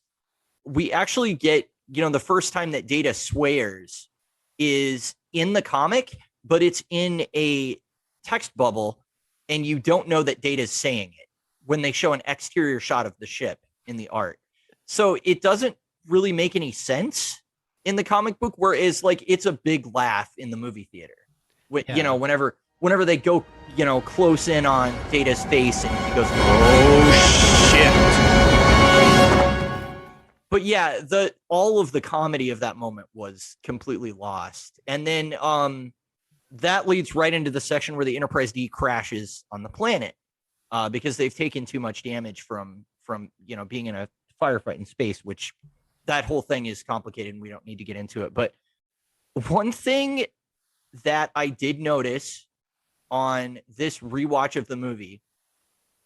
We actually get, the first time that Data swears is in the comic, but it's in a text bubble, and you don't know that Data's saying it when they show an exterior shot of the ship in the art. So it doesn't really make any sense in the comic book, whereas like it's a big laugh in the movie theater. yeah. Whenever they go, close in on Data's face and he goes, "Oh shit." But yeah, all of the comedy of that moment was completely lost. And then that leads right into the section where the Enterprise D crashes on the planet, because they've taken too much damage from being in a firefight in space, which that whole thing is complicated and we don't need to get into it. But one thing that I did notice on this rewatch of the movie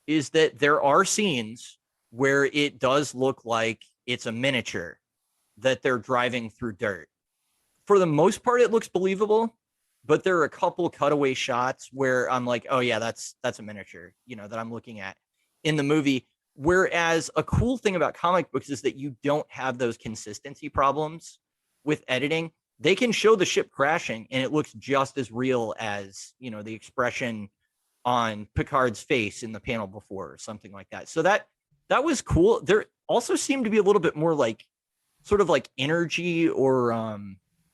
is that there are scenes where it does look like it's a miniature that they're driving through dirt. For the most part, it looks believable, but there are a couple cutaway shots where I'm like, oh yeah, that's a miniature, that I'm looking at in the movie. Whereas a cool thing about comic books is that you don't have those consistency problems with editing. They can show the ship crashing and it looks just as real as, the expression on Picard's face in the panel before or something like that. So that was cool. There also seemed to be a little bit more like sort of like energy or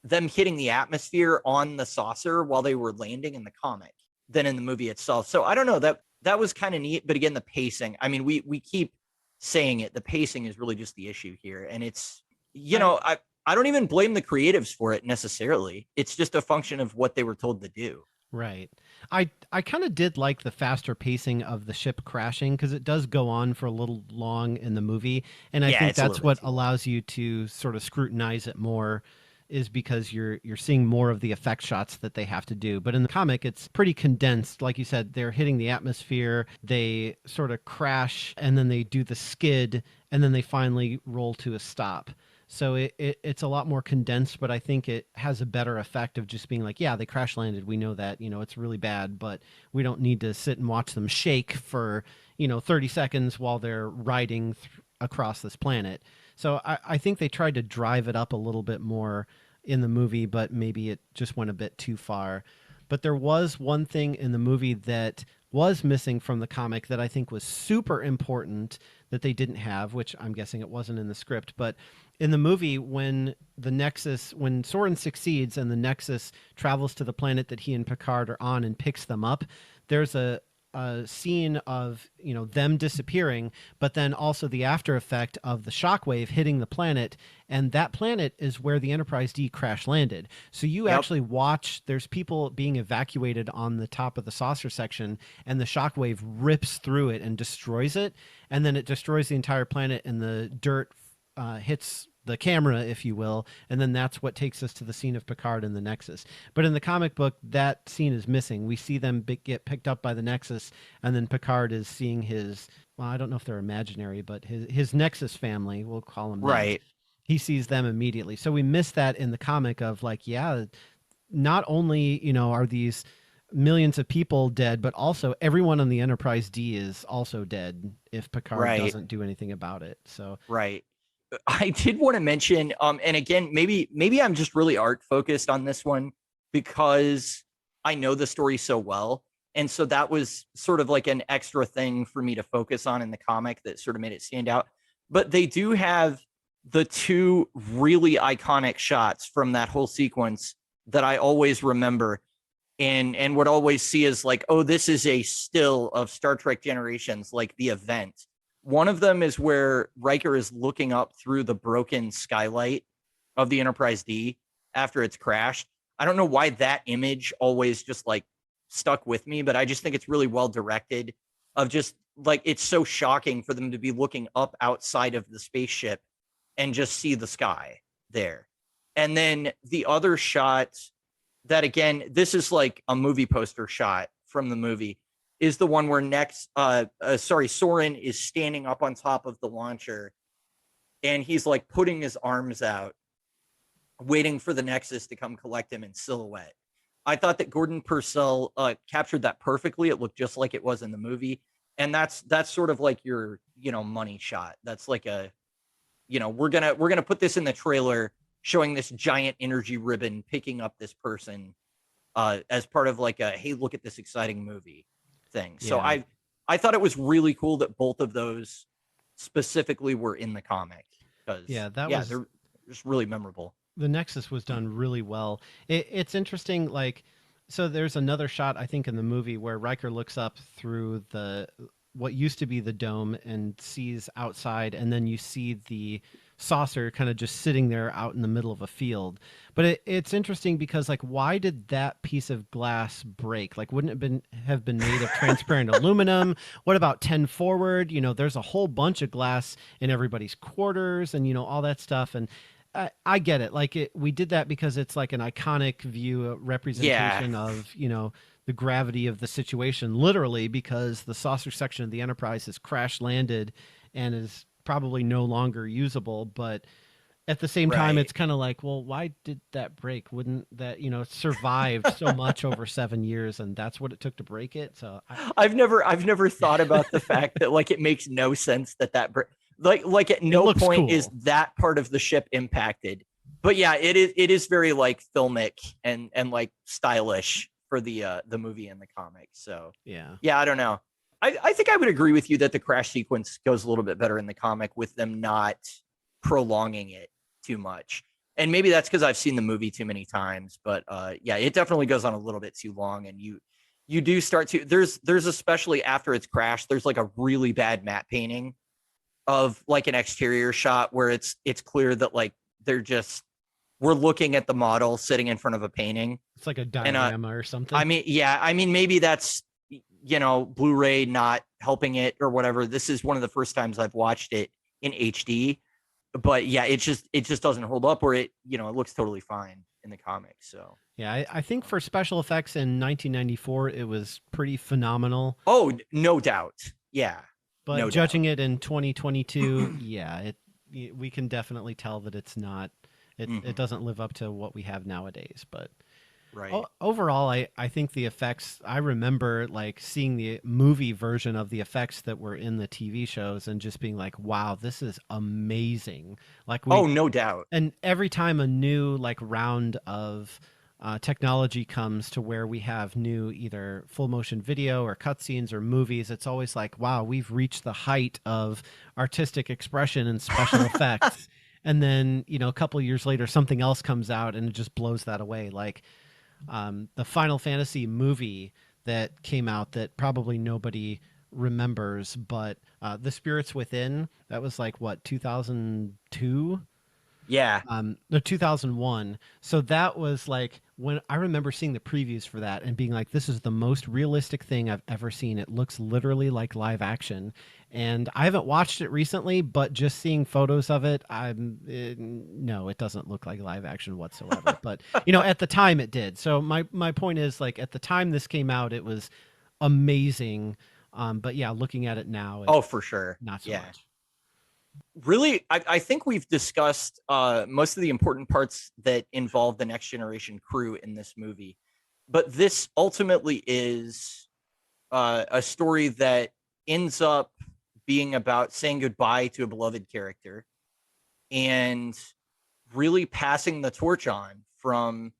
them hitting the atmosphere on the saucer while they were landing in the comic than in the movie itself. So I don't know, that was kind of neat. But again, the pacing, I mean, we keep saying it, the pacing is really just the issue here. And it's, I don't even blame the creatives for it necessarily. It's just a function of what they were told to do. Right. I kind of did like the faster pacing of the ship crashing because it does go on for a little long in the movie, and I Yeah, think it's a that's little bit what too long. allows you to sort of scrutinize it more is because you're seeing more of the effect shots that they have to do. But in the comic, it's pretty condensed. Like you said, they're hitting the atmosphere, they sort of crash, and then they do the skid, and then they finally roll to a stop. So it's a lot more condensed, but I think it has a better effect of just being like, yeah, they crash landed. We know that, it's really bad, but we don't need to sit and watch them shake for, 30 seconds while they're riding across this planet. So I think they tried to drive it up a little bit more in the movie, but maybe it just went a bit too far. But there was one thing in the movie that was missing from the comic that I think was super important that they didn't have, which I'm guessing it wasn't in the script. But in the movie, when Soren succeeds and the Nexus travels to the planet that he and Picard are on and picks them up, there's a scene of them disappearing, but then also the after effect of the shockwave hitting the planet, and that planet is where the Enterprise D crash landed. So you actually watch, there's people being evacuated on the top of the saucer section, and the shockwave rips through it and destroys it, and then it destroys the entire planet, and the dirt hits the camera, if you will, and then that's what takes us to the scene of Picard and the Nexus. But in the comic book, that scene is missing. We see them get picked up by the Nexus, and then Picard is seeing his, well, I don't know if they're imaginary, but his Nexus family, we'll call them Right. that. He sees them immediately. So we miss that in the comic of like, yeah, not only, are these millions of people dead, but also everyone on the Enterprise D is also dead if Picard doesn't do anything about it. So right. I did want to mention, and again, maybe I'm just really art focused on this one because I know the story so well. And so that was sort of like an extra thing for me to focus on in the comic that sort of made it stand out. But they do have the two really iconic shots from that whole sequence that I always remember and would always see as like, oh, this is a still of Star Trek Generations, like the event. One of them is where Riker is looking up through the broken skylight of the Enterprise D after it's crashed. I don't know why that image always just like stuck with me, but I just think it's really well directed of just like, it's so shocking for them to be looking up outside of the spaceship and just see the sky there. And then the other shot that, again, this is like a movie poster shot from the movie, is the one where Soren is standing up on top of the launcher and he's like putting his arms out, waiting for the Nexus to come collect him in silhouette. I thought that Gordon Purcell captured that perfectly. It looked just like it was in the movie. And that's sort of like your, money shot. That's like a, we're going to put this in the trailer showing this giant energy ribbon picking up this person as part of like a, hey, look at this exciting movie thing. So I thought it was really cool that both of those specifically were in the comic because they're just really memorable. The Nexus was done really well. It's interesting, like, so there's another shot I think in the movie where Riker looks up through what used to be the dome and sees outside, and then you see the saucer kind of just sitting there out in the middle of a field. But it's interesting because, like, why did that piece of glass break? Like, wouldn't it have been made of transparent aluminum? What about 10 forward? There's a whole bunch of glass in everybody's quarters and, all that stuff. And I get it. Like, we did that because it's like an iconic view, representation of, the gravity of the situation, literally, because the saucer section of the Enterprise has crash landed and is probably no longer usable. But at the same time, it's kind of like, well, why did that break? Wouldn't that, it survived so much over 7 years, and that's what it took to break it. So I've never thought about the fact that like it makes no sense that like at no point is that part of the ship impacted. But yeah, it is very like filmic and like stylish for the movie and the comic. So yeah, I don't know. I think I would agree with you that the crash sequence goes a little bit better in the comic with them not prolonging it too much. And maybe that's because I've seen the movie too many times, but yeah, it definitely goes on a little bit too long. And you do start to, there's especially after it's crashed, there's like a really bad matte painting of like an exterior shot where it's clear that like we're looking at the model sitting in front of a painting. It's like a diorama or something. I mean, maybe that's, Blu-ray not helping it or whatever. This is one of the first times I've watched it in HD. but yeah, it just doesn't hold up, or it looks totally fine in the comics. So Yeah, I think um, for special effects in 1994, it was pretty phenomenal. oh, no doubt. Yeah, But no doubt. judging it in 2022, yeah, we can definitely tell that it's not. It Hmm. doesn't live up to what we have nowadays. But Right. overall, I think the effects. I remember like seeing the movie version of the effects that were in the TV shows and just being like, "Wow, this is amazing!" Like Oh, we no doubt. and every time a new like round of technology comes to where we have new either full motion video or cutscenes or movies, it's always like, wow, we've reached the height of artistic expression and special effects. And then, a couple of years later, something else comes out and it just blows that away. Like the Final Fantasy movie that came out that probably nobody remembers, but The Spirits Within, that was like what, 2002? Yeah. No, 2001. So that was like when I remember seeing the previews for that and being like, this is the most realistic thing I've ever seen. It looks literally like live action. And I haven't watched it recently, but just seeing photos of it, no, it doesn't look like live action whatsoever. But, at the time it did. So my point is like at the time this came out, it was amazing. But yeah, looking at it now, Oh, it's for sure. not so Yeah. much. Really, I think we've discussed most of the important parts that involve the next generation crew in this movie. But this ultimately is a story that ends up being about saying goodbye to a beloved character and really passing the torch on from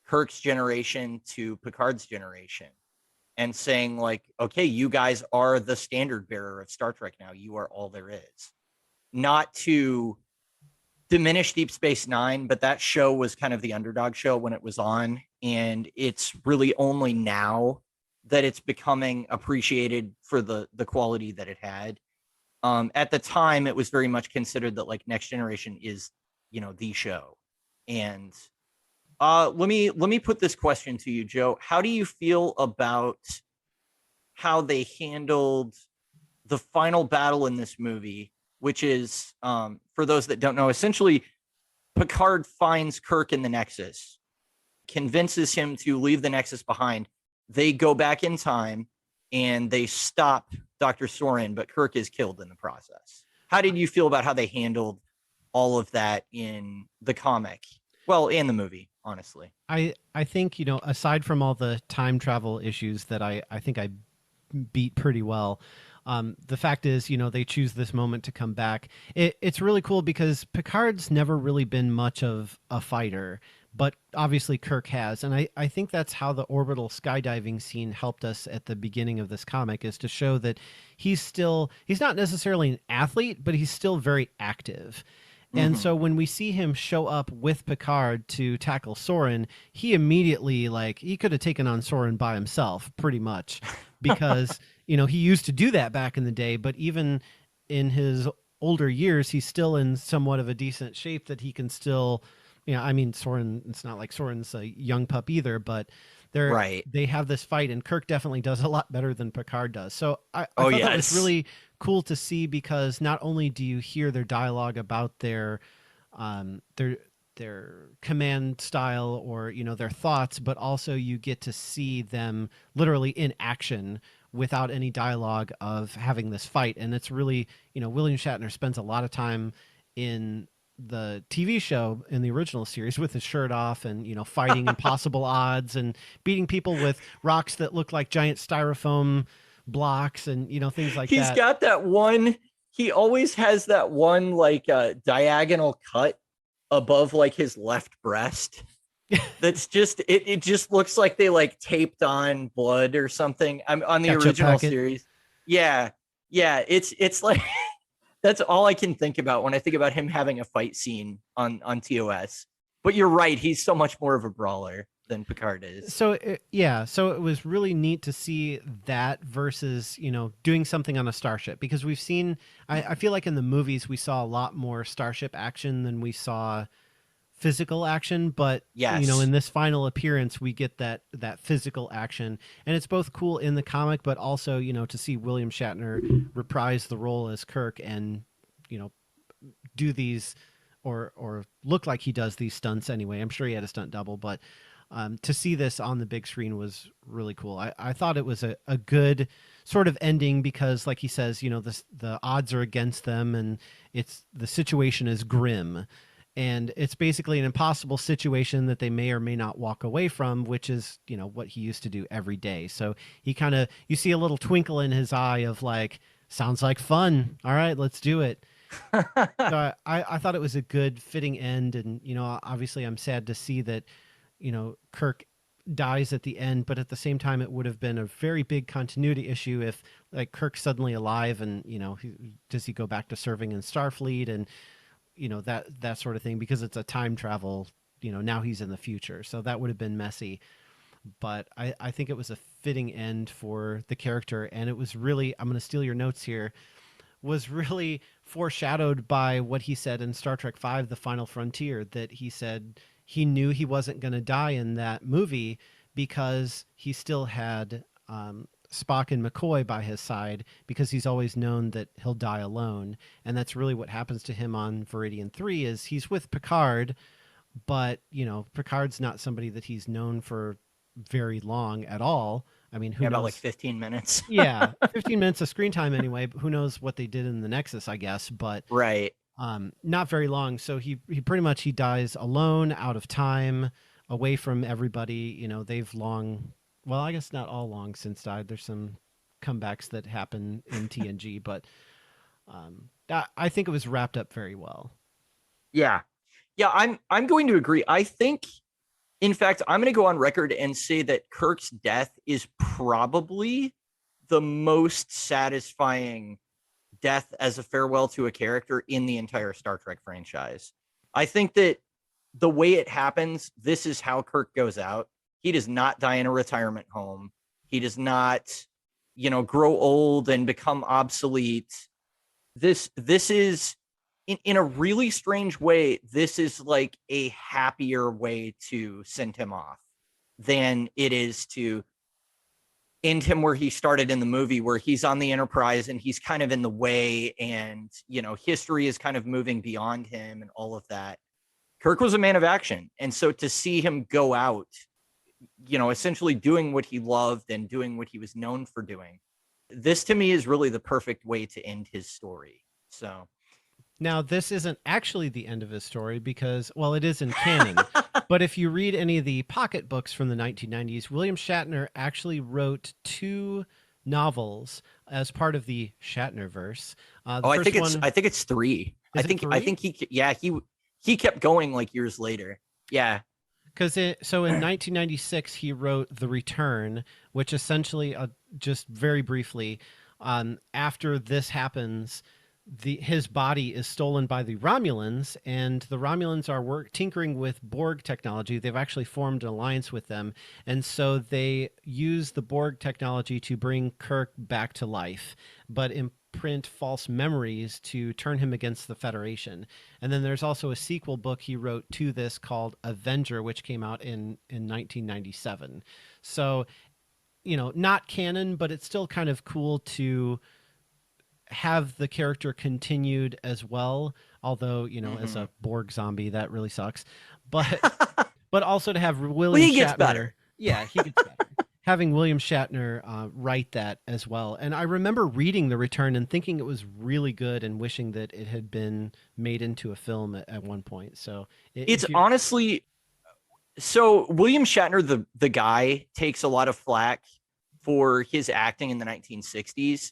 Kirk's generation to Picard's generation and saying, like, okay, you guys are the standard bearer of Star Trek now. You are all there is. Not to diminish Deep Space Nine, but that show was kind of the underdog show when it was on. And it's really only now that it's becoming appreciated for the quality that it had. At the time, it was very much considered that like Next Generation is, the show. And let me put this question to you, Joe. How do you feel about how they handled the final battle in this movie, which is, for those that don't know, essentially Picard finds Kirk in the Nexus, convinces him to leave the Nexus behind. They go back in time and they stop Dr. Soren, but Kirk is killed in the process. How did you feel about how they handled all of that in the comic? Well, in the movie, honestly. I think, aside from all the time travel issues that I think I beat pretty well, the fact is, they choose this moment to come back. It's really cool because Picard's never really been much of a fighter, but obviously Kirk has. And I think that's how the orbital skydiving scene helped us at the beginning of this comic, is to show that he's not necessarily an athlete, but he's still very active. And Mm-hmm. so when we see him show up with Picard to tackle Soren, he immediately, like, he could have taken on Soren by himself pretty much, because, he used to do that back in the day, but even in his older years, he's still in somewhat of a decent shape that he can still, I mean, Soren, it's not like Soren's a young pup either, but Right. they have this fight, and Kirk definitely does a lot better than Picard does. So I Oh, thought that was yes. really cool to see, because not only do you hear their dialogue about um, their their command style, or their thoughts, but also you get to see them literally in action without any dialogue of having this fight. And it's really, William Shatner spends a lot of time in the TV show in the original series with his shirt off and, fighting impossible odds and beating people with rocks that look like giant styrofoam blocks and, things like He's that. got that one. He always has that one like diagonal cut above like his left breast. That's just it just looks like they like taped on blood or something. I'm on the Ketchup original packet. series. Yeah. Yeah, it's like that's all I can think about when I think about him having a fight scene on TOS. But you're right, he's so much more of a brawler than Picard is. So it was really neat to see that versus, doing something on a starship, because we've seen, I feel like in the movies we saw a lot more starship action than we saw physical action, but in Yes. this final appearance we get that physical action, and it's both cool in the comic, but also, to see William Shatner reprise the role as Kirk and, you know do these or look like he does these stunts anyway. I'm sure he had a stunt double, but to see this on the big screen was really cool. I thought it was a good sort of ending because, like he says, the odds are against them, and the situation is grim, and it's basically an impossible situation that they may or may not walk away from, which is what he used to do every day. So he kind of, you see a little twinkle in his eye of like, sounds like fun. All right, let's do it. So I thought it was a good fitting end, and obviously I'm sad to see that Kirk dies at the end, but at the same time it would have been a very big continuity issue if like Kirk's suddenly alive, and does he go back to serving in Starfleet, and that sort of thing, because it's a time travel, now he's in the future, so that would have been messy. But I think it was a fitting end for the character, and it was really, I'm going to steal your notes here, was really foreshadowed by what he said in Star Trek V, The Final Frontier, that he said he knew he wasn't going to die in that movie because he still had Spock and McCoy by his side, because he's always known that he'll die alone. And that's really what happens to him on Viridian 3 is he's with Picard, but, Picard's not somebody that he's known for very long at all. I mean, who Yeah, knows? about like 15 minutes. Yeah, 15 minutes of screen time anyway. But who knows what they did in the Nexus, I guess. But Right. not very long. So he pretty much he dies alone, out of time, away from everybody. They've long, well, I guess not all long since died. There's some comebacks that happen in TNG, but I think it was wrapped up very well. Yeah. Yeah, I'm going to agree. I think, in fact, I'm going to go on record and say that Kirk's death is probably the most satisfying death as a farewell to a character in the entire Star Trek franchise. I think that the way it happens, this is how Kirk goes out. He does not die in a retirement home. He does not, grow old and become obsolete. This is in a really strange way, this is like a happier way to send him off than it is to end him where he started in the movie, where he's on the Enterprise and he's kind of in the way, and history is kind of moving beyond him and all of that. Kirk was a man of action, and so to see him go out, essentially doing what he loved and doing what he was known for doing, this to me is really the perfect way to end his story. So now, this isn't actually the end of his story because, well, it is in canon. But if you read any of the pocket books from the 1990s, William Shatner actually wrote 2 novels as part of the Shatnerverse. I think it's 3. I think he kept going like years later. Yeah. Because so in 1996 he wrote The Return, which essentially, just very briefly, after this happens, his body is stolen by the Romulans, and the Romulans are tinkering with Borg technology. They've actually formed an alliance with them, and so they use the Borg technology to bring Kirk back to life, but imprint false memories to turn him against the Federation. And then there's also a sequel book he wrote to this called Avenger, which came out in 1997. So, not canon, but it's still kind of cool to have the character continued as well, although as a Borg zombie that really sucks, but but also to have William he gets Shatner, better. Yeah, he gets better. Having William Shatner write that as well. And I remember reading The Return and thinking it was really good and wishing that it had been made into a film at one point. So it's honestly, so William Shatner, the guy, takes a lot of flack for his acting in the 1960s.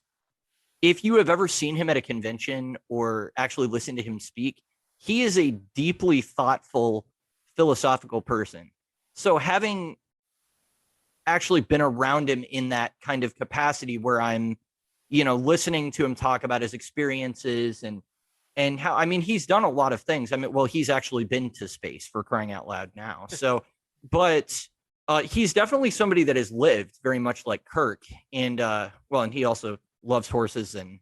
If you have ever seen him at a convention or actually listened to him speak, he is a deeply thoughtful, philosophical person. So having actually been around him in that kind of capacity where I'm, listening to him talk about his experiences and how, I mean, he's done a lot of things. I mean, well, he's actually been to space, for crying out loud now. So, but he's definitely somebody that has lived very much like Kirk. And, and he also loves horses and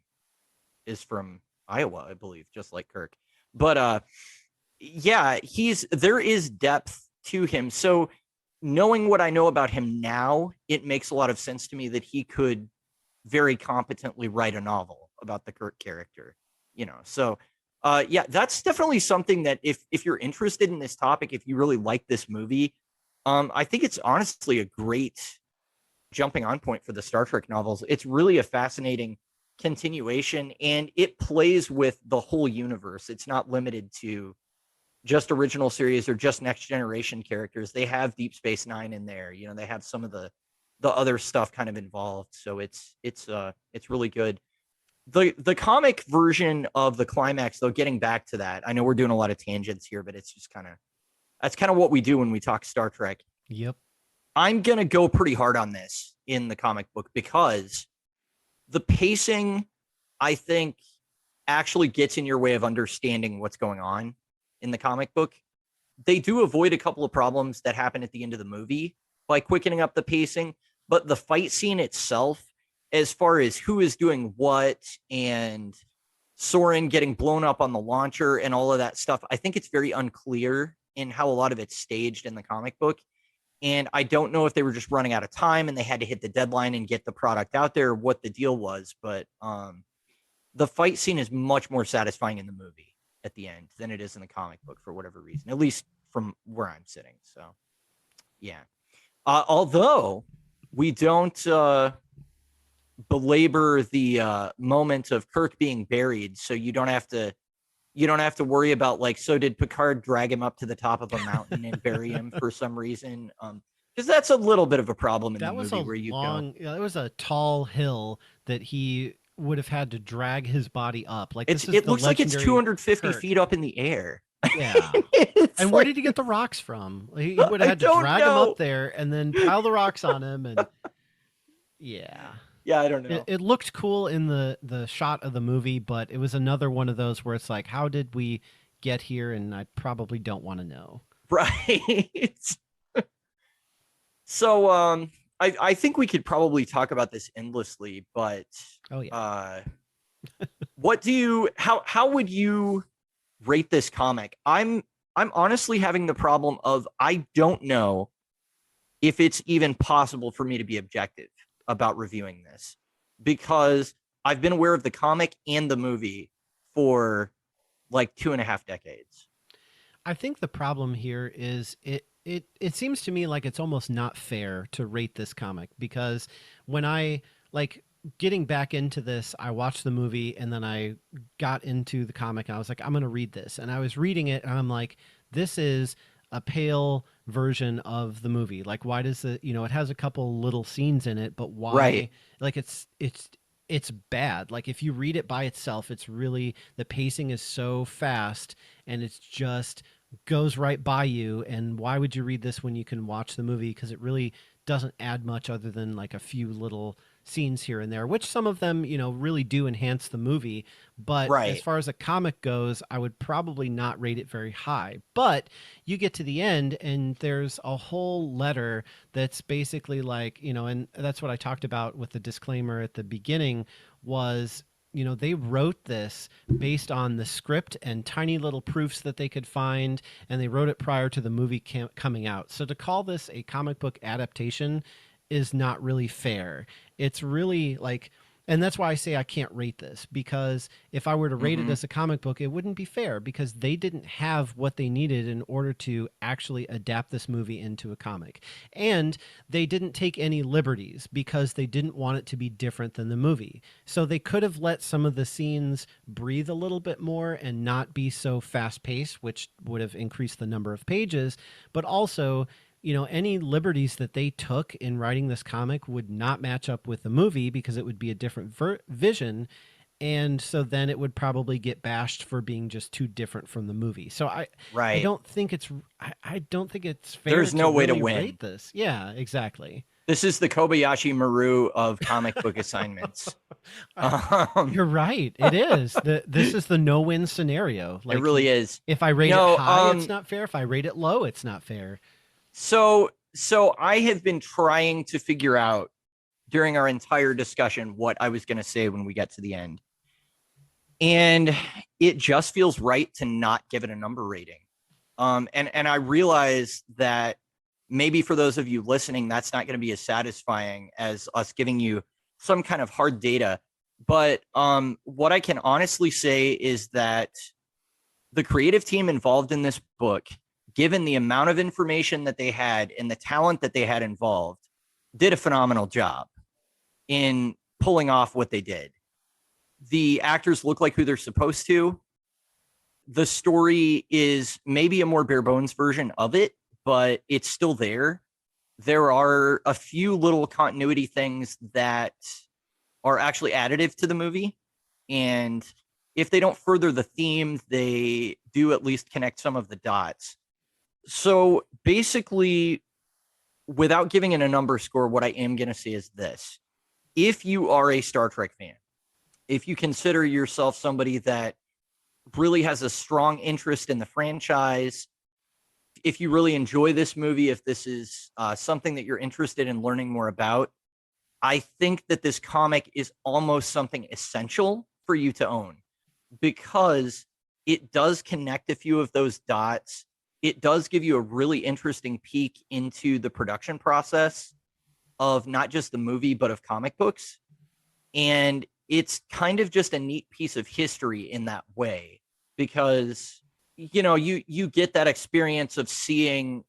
is from Iowa, I believe, just like Kirk. But there is depth to him. So knowing what I know about him now, it makes a lot of sense to me that he could very competently write a novel about the Kirk character. So Yeah, that's definitely something that if you're interested in this topic, if you really like this movie, I think it's honestly a great jumping on point for the Star Trek novels. It's really a fascinating continuation, and it plays with the whole universe. It's not limited to just original series or just next generation characters. They have Deep Space Nine in there. You know, they have some of the other stuff kind of involved. So it's really good. The comic version of the climax, though, getting back to that, I know we're doing a lot of tangents here, but it's just kind of that's kind of what we do when we talk Star Trek. Yep. I'm gonna go pretty hard on this in the comic book because the pacing, I think, actually gets in your way of understanding what's going on in the comic book. They do avoid a couple of problems that happen at the end of the movie by quickening up the pacing, but the fight scene itself, as far as who is doing what and Soren getting blown up on the launcher and all of that stuff, I think it's very unclear in how a lot of it's staged in the comic book. And I don't know if they were just running out of time and they had to hit the deadline and get the product out there, what the deal was. But the fight scene is much more satisfying in the movie at the end than it is in the comic book for whatever reason, at least from where I'm sitting. So, yeah. Although we don't belabor the moment of Kirk being buried, so you don't have to worry about like, so did Picard drag him up to the top of a mountain and bury him for some reason? Because that's a little bit of a problem in the That was movie a where you go, long, yeah, it was a tall hill that he would have had to drag his body up. Like this is it the looks like it's legendary 250 Kirk. feet up in the air. Yeah. It's And where like, did he get the rocks from? He would have I had to don't drag him up know. there and then pile the rocks on him. And yeah, Yeah, I don't it, know. it looked cool in the shot of the movie, but it was another one of those where it's like, how did we get here? And I probably don't want to know. Right. So I think we could probably talk about this endlessly, but Oh yeah. uh what do you how would you rate this comic? I'm honestly having the problem of I don't know if it's even possible for me to be objective about reviewing this because I've been aware of the comic and the movie for like 2.5 decades. I think the problem here is it seems to me like it's almost not fair to rate this comic because when I like getting back into this, I watched the movie and then I got into the comic and I was like, I'm going to read this. And I was reading it and I'm like, this is a pale version of the movie. Like, why does it has a couple little scenes in it, but Right. why? Like, it's bad. Like, if you read it by itself, it's really the pacing is so fast and it's just goes right by you. And why would you read this when you can watch the movie? Because it really doesn't add much other than like a few little scenes here and there, which some of them, really do enhance the movie. But as Right. far as a comic goes, I would probably not rate it very high. But you get to the end and there's a whole letter that's basically like, and that's what I talked about with the disclaimer at the beginning was they wrote this based on the script and tiny little proofs that they could find, and they wrote it prior to the movie coming out. So to call this a comic book adaptation is not really fair. It's really like, and that's why I say I can't rate this because if I were to rate it Mm-hmm. as a comic book, it wouldn't be fair because they didn't have what they needed in order to actually adapt this movie into a comic. And they didn't take any liberties because they didn't want it to be different than the movie. So they could have let some of the scenes breathe a little bit more and not be so fast paced, which would have increased the number of pages, but also any liberties that they took in writing this comic would not match up with the movie because it would be a different vision. And so then it would probably get bashed for being just too different from the movie. So I Right. don't think I don't think it's fair There's to no way to really win. rate this. Yeah, exactly. This is the Kobayashi Maru of comic book assignments. I, Um, you're right. It is. This is the no-win scenario. it Like really is. if I You rate it know, high, it's not fair. If I rate it low, it's not fair. so I have been trying to figure out during our entire discussion what I was going to say when we get to the end. And it just feels right to not give it a number rating. And I realize that maybe for those of you listening, that's not going to be as satisfying as us giving you some kind of hard data. But what I can honestly say is that the creative team involved in this book, given the amount of information that they had and the talent that they had involved, did a phenomenal job in pulling off what they did. The actors look like who they're supposed to. The story is maybe a more bare bones version of it, but it's still there. There are a few little continuity things that are actually additive to the movie. And if they don't further the theme, they do at least connect some of the dots. So basically, without giving it a number score, what I am going to say is this. If you are a Star Trek fan, if you consider yourself somebody that really has a strong interest in the franchise, if you really enjoy this movie, if this is something that you're interested in learning more about, I think that this comic is almost something essential for you to own, because it does connect a few of those dots. It does give you a really interesting peek into the production process of not just the movie, but of comic books. And it's kind of just a neat piece of history in that way, because, you know, you get that experience of seeing,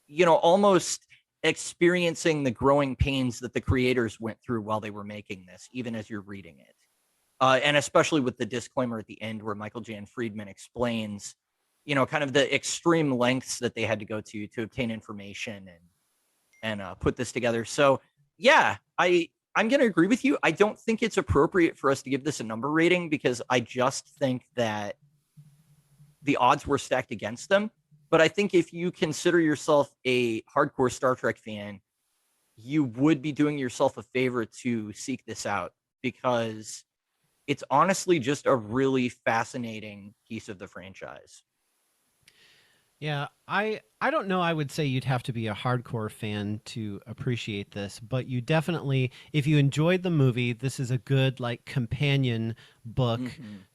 you know, almost experiencing the growing pains that the creators went through while they were making this, even as you're reading it. And especially with the disclaimer at the end where Michael Jan Friedman explains, you know, kind of the extreme lengths that they had to go to obtain information and put this together. So yeah, I'm going to agree with you. I don't think it's appropriate for us to give this a number rating, because I just think that the odds were stacked against them. But I think if you consider yourself a hardcore Star Trek fan, you would be doing yourself a favor to seek this out, because it's honestly just a really fascinating piece of the franchise. Yeah, I don't know. I would say you'd have to be a hardcore fan to appreciate this, but you definitely, if you enjoyed the movie, this is a good like companion book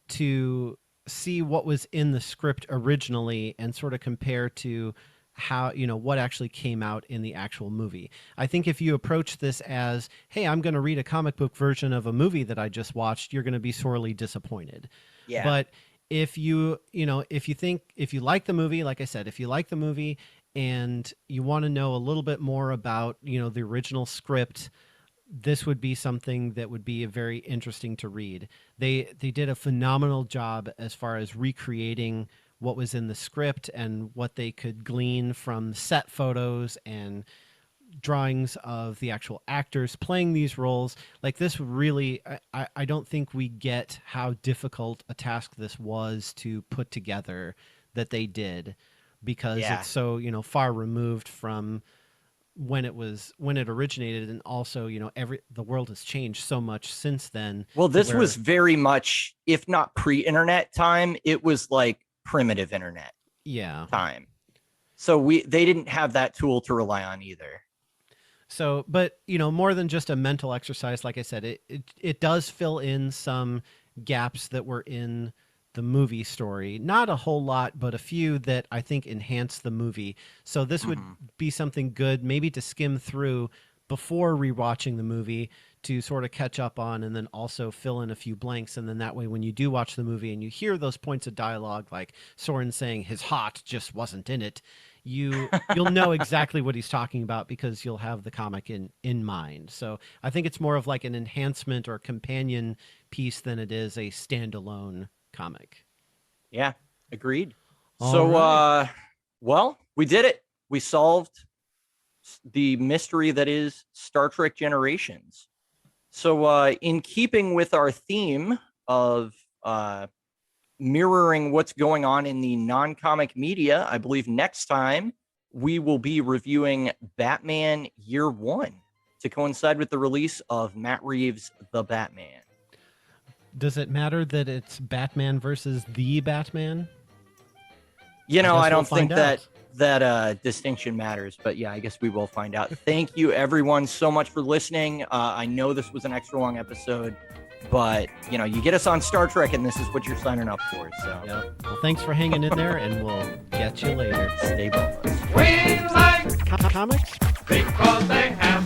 to see what was in the script originally and sort of compare to how, you know, what actually came out in the actual movie. I think if you approach this as, hey, I'm going to read a comic book version of a movie that I just watched, you're going to be sorely disappointed. Yeah. But if you like the movie, like I said, if you like the movie and you want to know a little bit more about, you know, the original script, this would be something that would be very interesting to read. They did a phenomenal job as far as recreating what was in the script and what they could glean from set photos and drawings of the actual actors playing these roles. Like this really, I don't think we get how difficult a task this was to put together that they did, because it's so, you know, far removed from when it originated, and also, you know, the world has changed so much since then. Well, this was very much, if not pre-internet time, it was like primitive internet time. So they didn't have that tool to rely on either. So, but, you know, more than just a mental exercise, like I said, it does fill in some gaps that were in the movie story. Not a whole lot, but a few that I think enhance the movie. So this would be something good maybe to skim through before rewatching the movie to sort of catch up on, and then also fill in a few blanks. And then that way, when you do watch the movie and you hear those points of dialogue, like Soren saying his heart just wasn't in it, you'll know exactly what he's talking about, because you'll have the comic in mind. So I think it's more of like an enhancement or companion piece than it is a standalone comic. Yeah, agreed. All so right. Well, we did it. We solved the mystery that is Star Trek Generations. So in keeping with our theme of mirroring what's going on in the non-comic media, I believe next time we will be reviewing Batman Year One to coincide with the release of Matt Reeves' The Batman. Does it matter that it's Batman versus the Batman? You know, I don't think that distinction matters, but yeah, I guess we will find out. Thank you everyone so much for listening. I know this was an extra long episode, but you know, you get us on Star Trek and this is what you're signing up for. So yeah. Well, thanks for hanging in there, and we'll catch you later. Stay boneless. We like Comics because they have